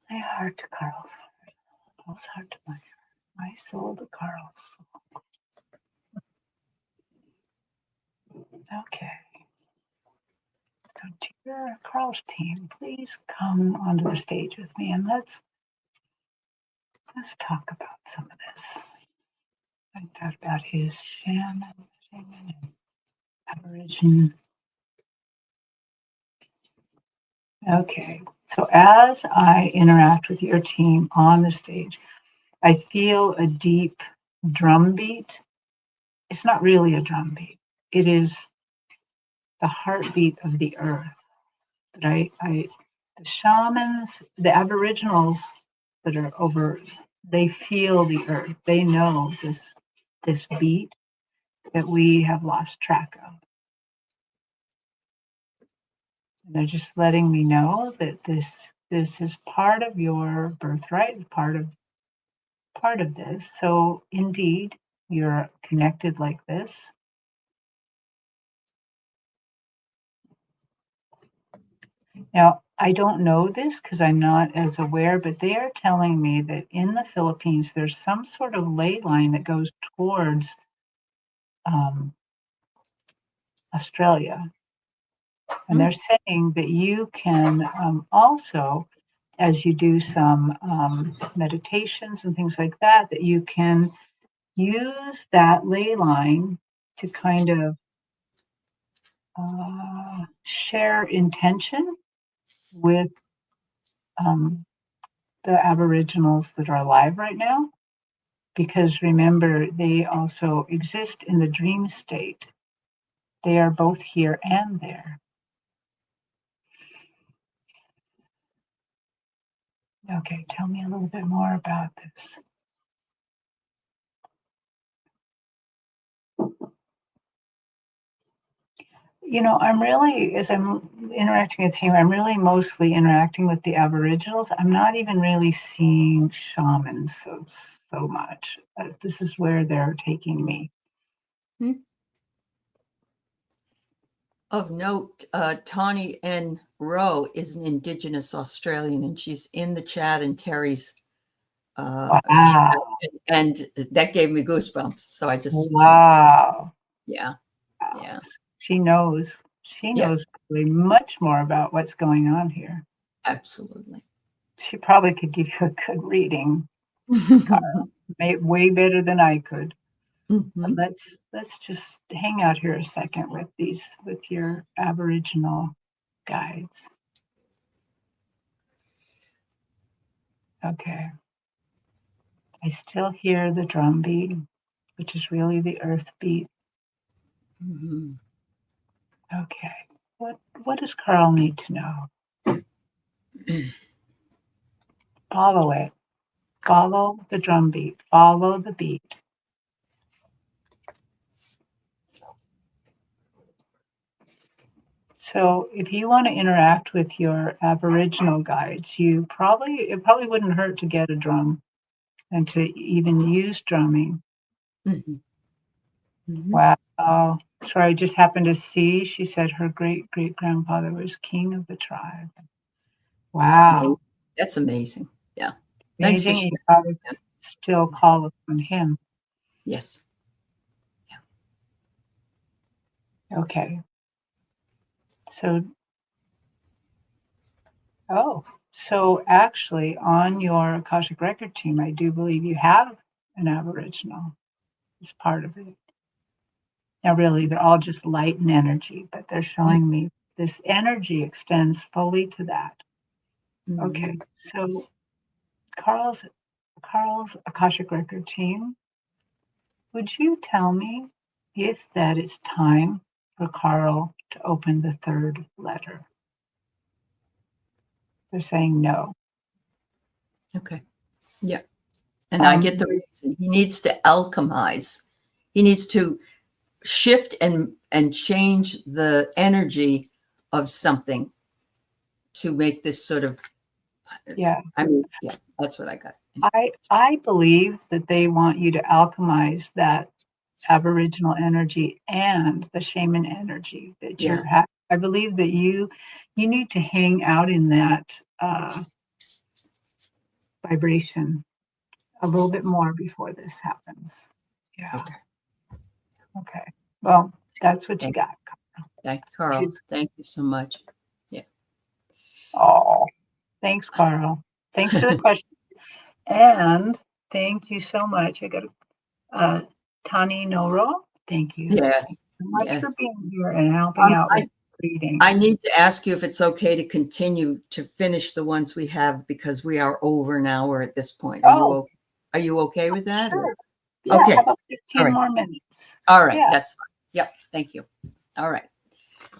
my heart to Carl's heart, Carl's heart to my soul to Carl's. Okay. So dear Carl's team, please come onto the stage with me and let's talk about some of this. I thought about his shaman and Aborigine. Okay. So as I interact with your team on the stage, I feel a deep drum beat. It's not really a drum beat. It is the heartbeat of the earth. But the shamans, the aboriginals that are over, they feel the earth. They know this beat that we have lost track of. And they're just letting me know that this is part of your birthright, part of this. So indeed, you're connected like this. Now, I don't know this because I'm not as aware, but they are telling me that in the Philippines, there's some sort of ley line that goes towards um, Australia. And they're saying that you can also, as you do some meditations and things like that, that you can use that ley line to kind of share intention with um, the Aboriginals that are alive right now. Because remember, they also exist in the dream state. They are both here and there. Okay, tell me a little bit more about this. You know, I'm really, as I'm interacting with team, I'm really mostly interacting with the Aboriginals. I'm not even really seeing shamans so much. This is where they're taking me.
Of note, Tawny N. Rowe is an Indigenous Australian, and she's in the chat in Terry's chat,
Wow.
and that gave me goosebumps. So I just wanted,
Wow.
yeah,
Wow.
yeah,
She knows. She
yeah,
knows probably much more about what's going on here.
absolutely.
She probably could give you a good reading, way better than I could. But
Mhm.
let's just hang out here a second with your Aboriginal guides. Okay. I still hear the drum beat, which is really the earth beat.
Mhm.
Okay. What does Carl need to know? Follow it. Follow the drum beat. Follow the beat. So if you want to interact with your Aboriginal guides, it probably wouldn't hurt to get a drum and to even use drumming.
Mhm. Mhm.
Wow. So I just happened to see, she said her great great grandfather was king of the tribe.
Amazing.
Wow.
That's amazing. Yeah. Thanks for
Amazing. You
sharing.
probably
Yeah.
still call upon him.
Yes.
Okay. So, oh, So actually, on your Akashic Record team, I do believe you have an Aboriginal as part of it. Now, really, they're all just light and energy, but they're showing me this energy extends fully to that. Okay,
Mhm.
so Carl's Akashic Record team, would you tell me if that is time for Carl to open the third letter? They're saying no.
Okay. Yeah. And I get the
They-
reason. He needs to alchemize. He needs to shift and change the energy of something to make this sort of,
yeah,
I mean, yeah, that's what I got.
I believe that they want you to alchemize that Aboriginal energy and the shaman energy that
Yeah.
you're I believe that you need to hang out in that vibration a little bit more before this happens. Yeah.
Okay.
Okay. Well, that's what you
Thank,
got.
thank Carl.
She's
Thank you so much. Yeah.
oh, thanks, Carl. Thanks for the question. And thank you so much. I got uh Tonnie Noro. Thank you. Thank
Yes.
you so much for
Yes.
being here and helping out with
I,
reading.
I need to ask you if it's okay to continue to finish the ones we have because we are over an hour at this point.
Oh,
Are you okay with that? Or
sure. Yeah, how
okay.
about
All
15
right.
more minutes?
All right.
Yeah.
That's fine. Yep. Thank you. All right.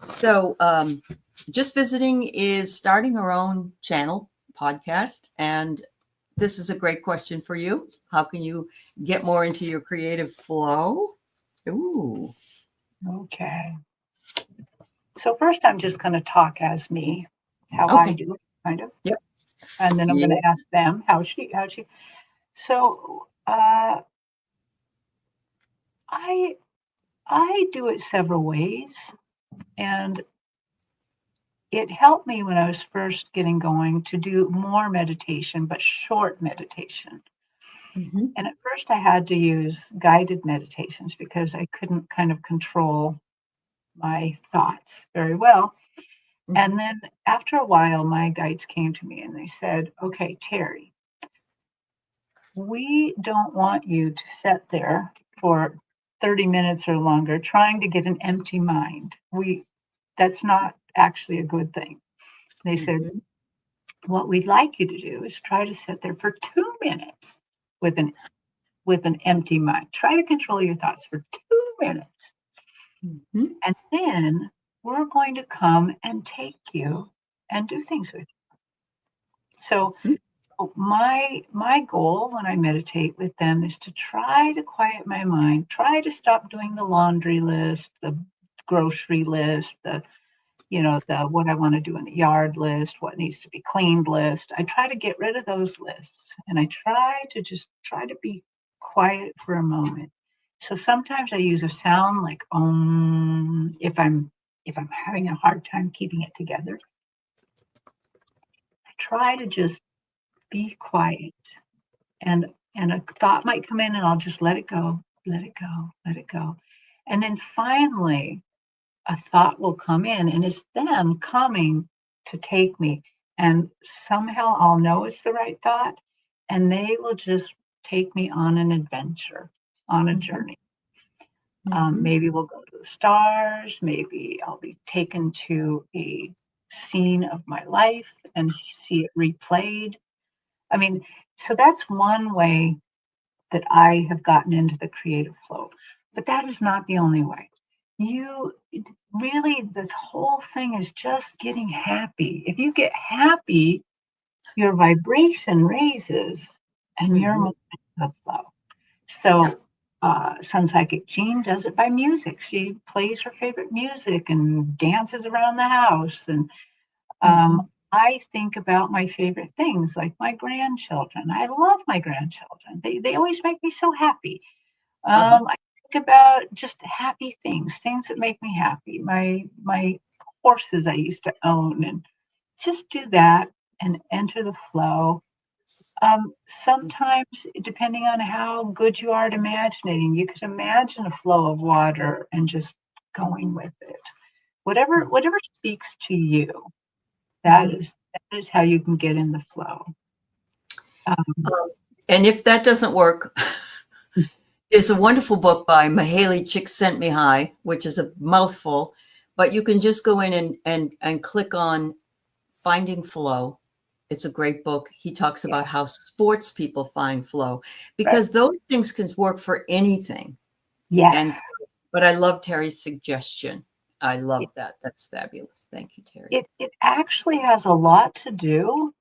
So, Just Visiting is starting our own channel podcast. And this is a great question for you. How can you get more into your creative flow? Ooh.
Okay. So first I'm just going to talk as me, how I
Okay.
do it, kind of.
Yep.
And then I'm going
Yeah.
to ask them how she. So I I do it several ways, and it helped me when I was first getting going to do more meditation, but short meditation.
Hmm.
And at first I had to use guided meditations because I couldn't kind of control my thoughts very well.
Hmm.
And then after a while, my guides came to me and they said, okay, Teri, we don't want you to sit there for 30 minutes or longer trying to get an empty mind. That's not actually a good thing. They said,
Hmm.
what we'd like you to do is try to sit there for 2 minutes with an empty mind. Try to control your thoughts for 2 minutes.
Hmm.
And then we're going to come and take you and do things with you. So my goal when I meditate with them is to try to quiet my mind, try to stop doing the laundry list, the grocery list, the what I want to do in the yard list, what needs to be cleaned list. I try to get rid of those lists and I try to be quiet for a moment. So sometimes I use a sound like if I'm having a hard time keeping it together. I try to just be quiet and a thought might come in and I'll just let it go, let it go, let it go. And then finally a thought will come in and it's them coming to take me. And somehow I'll know it's the right thought and they will just take me on an adventure, on a
Hmm.
journey.
Hmm.
Maybe we'll go to the stars. Maybe I'll be taken to a scene of my life and see it replayed. I mean, so that's one way that I have gotten into the creative flow. But that is not the only way. You really, the whole thing is just getting happy. If you get happy, your vibration raises and you're
Hmm.
more in the flow.
Yeah.
So, Sun Psychic Jean does it by music. She plays her favorite music and dances around the house. And
Hmm.
I think about my favorite things, like my grandchildren. I love my grandchildren. They always make me so happy.
Uh-huh.
I think about just happy things that make me happy. My horses I used to own, and just do that and enter the flow. Sometimes, depending on how good you are at imagining, you could imagine a flow of water and just going with it. Whatever speaks to you, that
Hmm.
is That is how you can get in the flow.
And if that doesn't work, there's a wonderful book by Mahaley Csikszentmihalyi, which is a mouthful, but you can just go in and click on Finding Flow. It's a great book. He talks about how sports people find flow, because those things can work for anything. And
Yes.
but I love Teri's suggestion. I love that. That's fabulous. Thank you, Teri.
It actually has a lot to do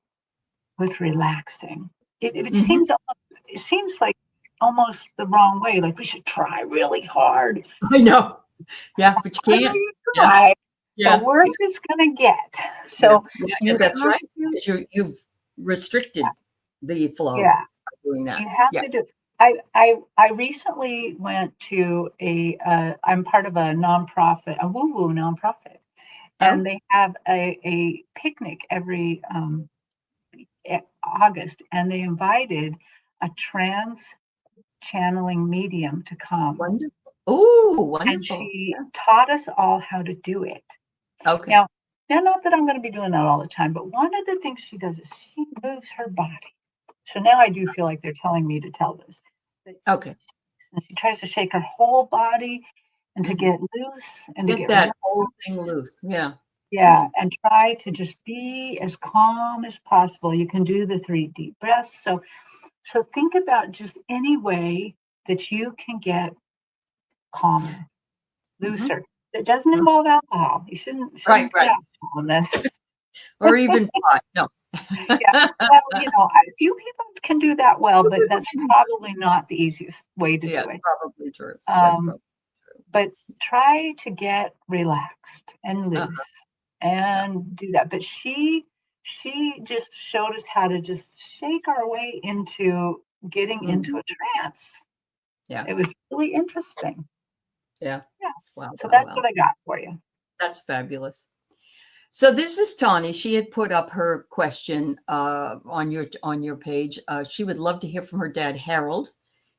with relaxing. It seems like almost the wrong way. Like we should try really hard.
I know. Yeah, but you
The harder
can't.
you
Yeah.
try, the
Yeah.
worse it's going to get. So
Yeah,
you
that's
have
right.
to,
Because you've restricted the flow
yeah,
by doing that.
you have
Yeah.
to do. I recently went to I'm part of a nonprofit, a woo-woo nonprofit,
Oh,
and they have a picnic every August, and they invited a trans channeling medium to come.
wonderful. Oh,
And
wonderful.
she taught us all how to do it.
Okay.
Now, not that I'm going to be doing that all the time, but one of the things she does is she moves her body. So now I do feel like they're telling me to tell this.
Okay.
And she tries to shake her whole body and to
Mhm.
get loose and to
Get
get
that whole
relaxed.
thing loose. Yeah.
Yeah, and try to just be as calm as possible. You can do the 3 deep breaths. So think about just any way that you can get calmer,
Mhm.
looser. It doesn't
Mhm.
involve alcohol. You
Right,
shouldn't put
right.
alcohol in this.
Or even pot. No.
Yeah. Well, a few people can do that well, but that's probably not the easiest way to
Yeah,
do it.
probably true. That's
Um,
probably true.
but try to get relaxed and
Uh-huh.
loose
Yeah.
and do that. But she just showed us how to just shake our way into getting into
Mhm.
a trance.
Yeah.
It was really interesting.
Yeah.
Yeah.
Wow,
So
wow,
that's
wow.
what I got for you.
That's fabulous. So this is Tawny. She had put up her question on your page. She would love to hear from her dad, Harold.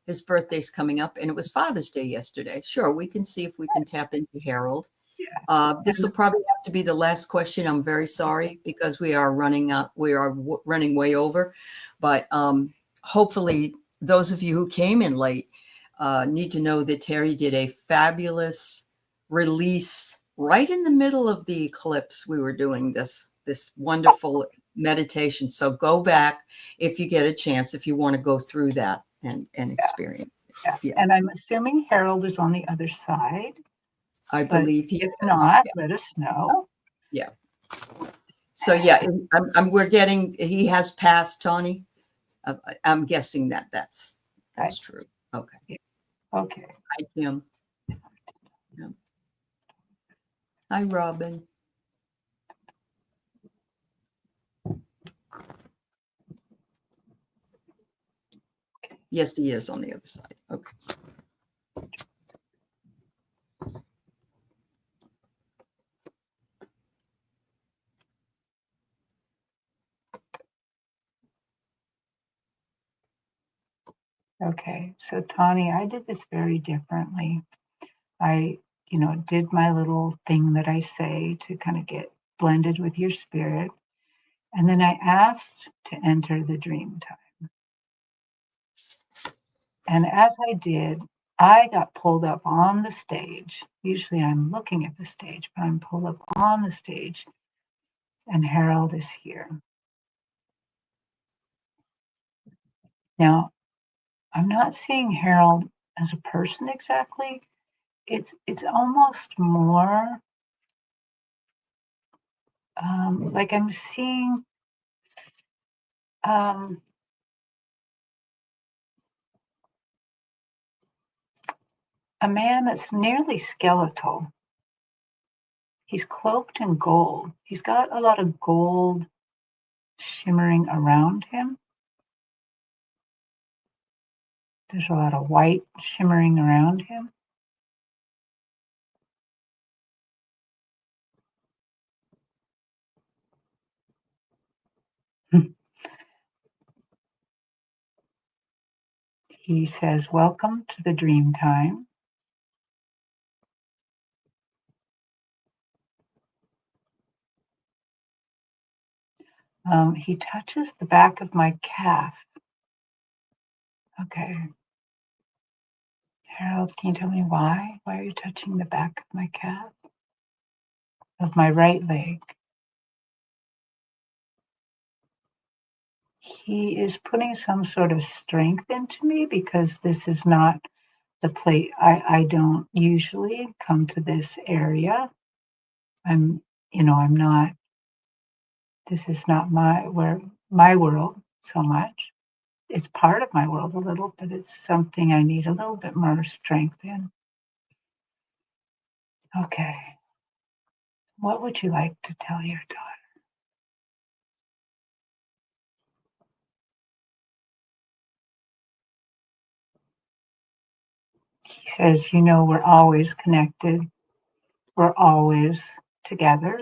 His birthday's coming up, and it was Father's Day yesterday. Sure, we can see if we can tap into Harold.
Yeah.
This will probably have to be the last question. I'm very sorry because we are running up. We are running way over, but hopefully, those of you who came in late need to know that Teri did a fabulous release right in the middle of the eclipse. We were doing this wonderful meditation. So go back if you get a chance, if you want to go through that and experience it.
Yeah.
Yeah,
And I'm assuming Harold is on the other side,
I
but
believe he
if
is.
not,
Yeah,
let us know.
yeah. So yeah, we're getting. He has passed, Tony. I'm guessing that
Right.
that's true. Okay.
Yeah. Okay.
Hi, Kim. Yeah. Hi, Robin. Yes, he is on the other side. Okay.
Okay. So Tawny, I did this very differently. I, did my little thing that I say to kind of get blended with your spirit. And then I asked to enter the dream time. And as I did, I got pulled up on the stage. Usually I'm looking at the stage, but I'm pulled up on the stage, and Harold is here. Now, I'm not seeing Harold as a person exactly. It's almost more like I'm seeing um, a man that's nearly skeletal. He's cloaked in gold. He's got a lot of gold shimmering around him. There's a lot of white shimmering around him. He says, "Welcome to the dream time. He touches the back of my calf. Okay. Harold, can you tell me why? Why are you touching the back of my calf? Of my right leg. He is putting some sort of strength into me because this is not the place. I don't usually come to this area. I'm not, this is not my world so much. It's part of my world a little, but it's something I need a little bit more strength in. Okay. What would you like to tell your daughter? He says, we're always connected. We're always together.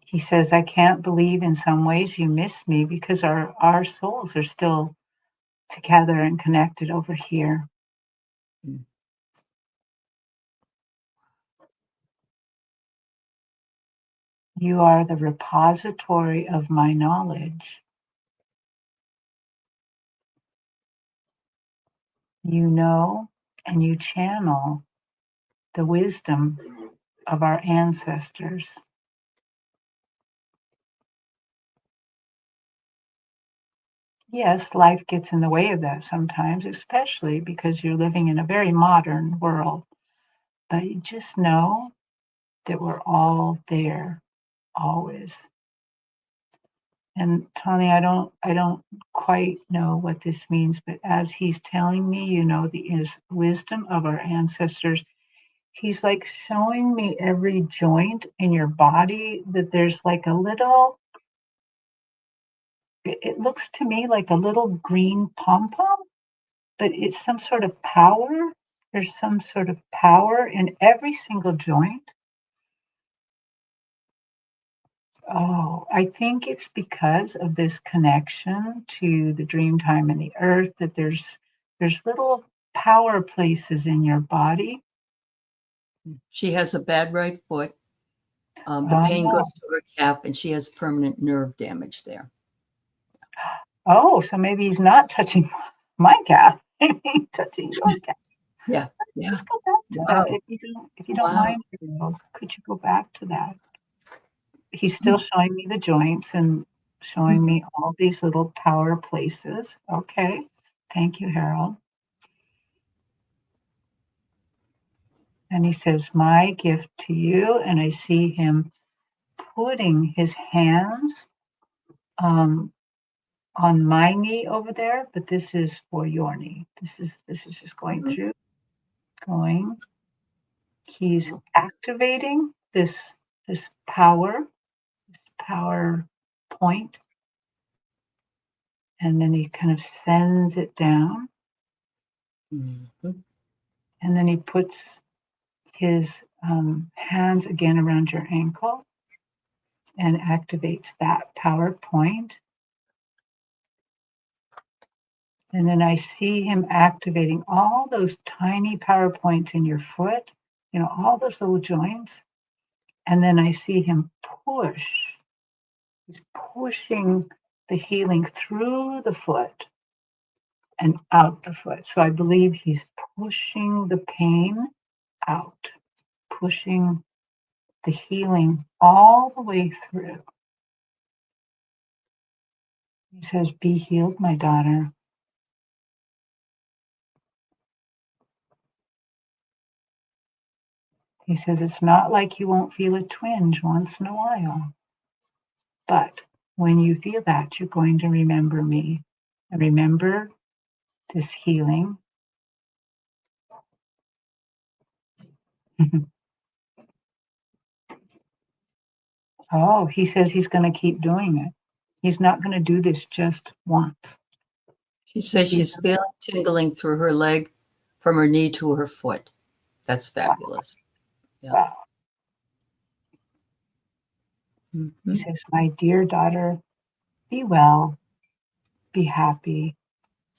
He says, I can't believe in some ways you miss me because our souls are still together and connected over here.
Mm.
You are the repository of my knowledge. You know and you channel the wisdom of our ancestors. Yes, life gets in the way of that sometimes, especially because you're living in a very modern world. But you just know that we're all there, always. And Tonnie, I don't quite know what this means, but as he's telling me, the wisdom of our ancestors, he's like showing me every joint in your body that there's like a little, it looks to me like a little green pom-pom, but it's some sort of power. There's some sort of power in every single joint. Oh, I think it's because of this connection to the dream time and the earth that there's little power places in your body.
She has a bad right foot. The pain
Oh,
goes to her calf, and she has permanent nerve damage there.
oh, so maybe he's not touching my calf. Maybe he's touching your calf.
Yeah, yeah.
Let's go back to
Wow.
that if you don't
Wow.
mind. Could you go back to that? He's still showing me the joints and showing me all these little power places. Okay. Thank you, Harold. And he says, my gift to you. And I see him putting his hands on my knee over there, but this is for your knee. This is just going through, going. He's activating this power point, and then he kind of sends it down,
Mm-hmm.
and then he puts his hands again around your ankle and activates that power point. And then I see him activating all those tiny power points in your foot, all those little joints. And then I see him push. He's pushing the healing through the foot and out the foot. So I believe he's pushing the pain out, pushing the healing all the way through. He says, be healed, my daughter. He says, it's not like you won't feel a twinge once in a while. But when you feel that, you're going to remember me and remember this healing. Oh, he says he's going to keep doing it. He's not going to do this just once.
She says she's feeling tingling through her leg from her knee to her foot. That's fabulous. Yeah.
Wow.
Mm-hmm.
He says, my dear daughter, be well, be happy,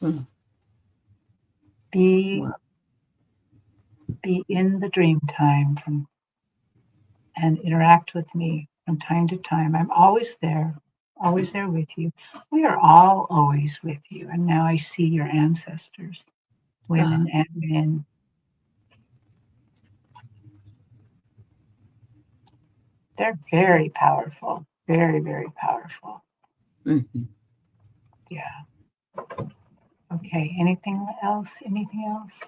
Mm.
be
Wow.
in the dream time. and interact with me from time to time. I'm always there with you. We are all always with you. And now I see your ancestors, women and men. They're very powerful, very, very powerful.
Mhm.
Yeah. Okay. Anything else? Anything else?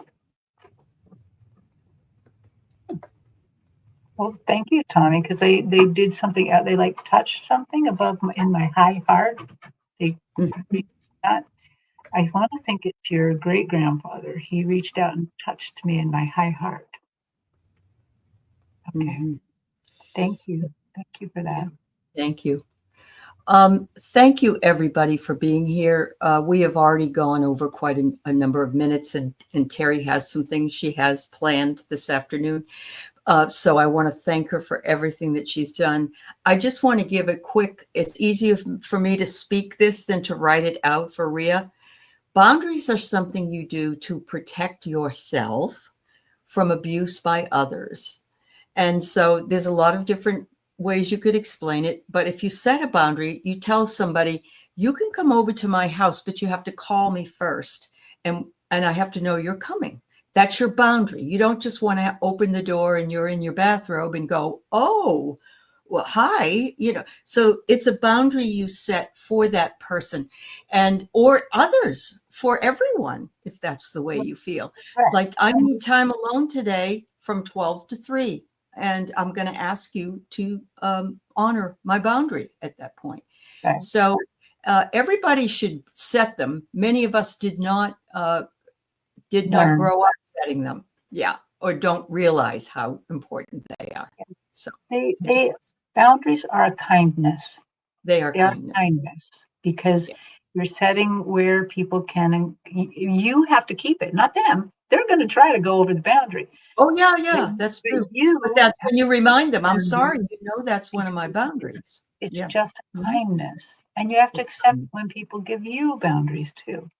Well, thank you, Tommy, because they did something. They like touched something above in my high heart. They reached out. I want to think it's your great grandfather. He reached out and touched me in my high heart. Okay.
Mhm.
Thank you. Thank you for that.
Thank you. Thank you, everybody, for being here. We have already gone over quite a number of minutes, and Teri has some things she has planned this afternoon. So I want to thank her for everything that she's done. I just want to give a quick, it's easier for me to speak this than to write it out for Rhea. Boundaries are something you do to protect yourself from abuse by others. And so there's a lot of different ways you could explain it. But if you set a boundary, you tell somebody, you can come over to my house, but you have to call me first. And I have to know you're coming. That's your boundary. You don't just want to open the door and you're in your bathrobe and go, oh, well, hi, so it's a boundary you set for that person and or others, for everyone, if that's the way you feel.
Right.
Like, I need time alone today from 12 to 3, and I'm going to ask you to honor my boundary at that point.
Right.
So everybody should set them. Many of us did not grow up setting them. Yeah. Or don't realize how important they are. So
boundaries are a kindness.
They are kindness.
Because you're setting where people can, you have to keep it, not them. They're going to try to go over the boundary.
Oh, yeah, that's true. But that's when you remind them, I'm sorry, that's one of my boundaries.
It's just a kindness. And you have to accept when people give you boundaries too.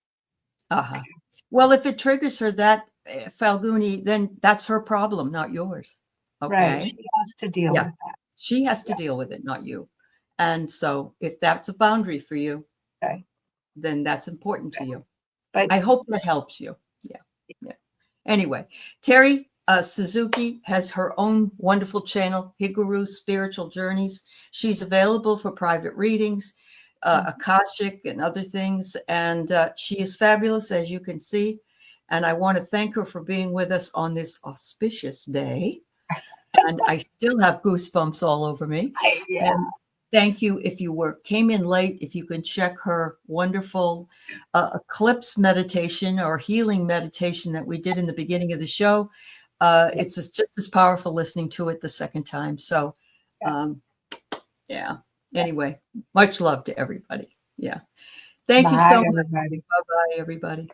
Uh-huh. Well, if it triggers her that Falguni, then that's her problem, not yours. Okay.
Right. She has to deal with that.
She has to deal with it, not you. And so if that's a boundary for you, then that's important to you. But I hope that helps you. Yeah. Anyway, Teri Suzuki has her own wonderful channel, Higuru Spiritual Journeys. She's available for private readings, Akashic and other things. And she is fabulous, as you can see. And I want to thank her for being with us on this auspicious day. And I still have goosebumps all over me. And thank you. If you came in late, if you can check her wonderful Eclipse meditation or healing meditation that we did in the beginning of the show. It's just as powerful listening to it the second time. So, anyway, much love to everybody. Yeah. Thank you so much. Bye-bye, everybody.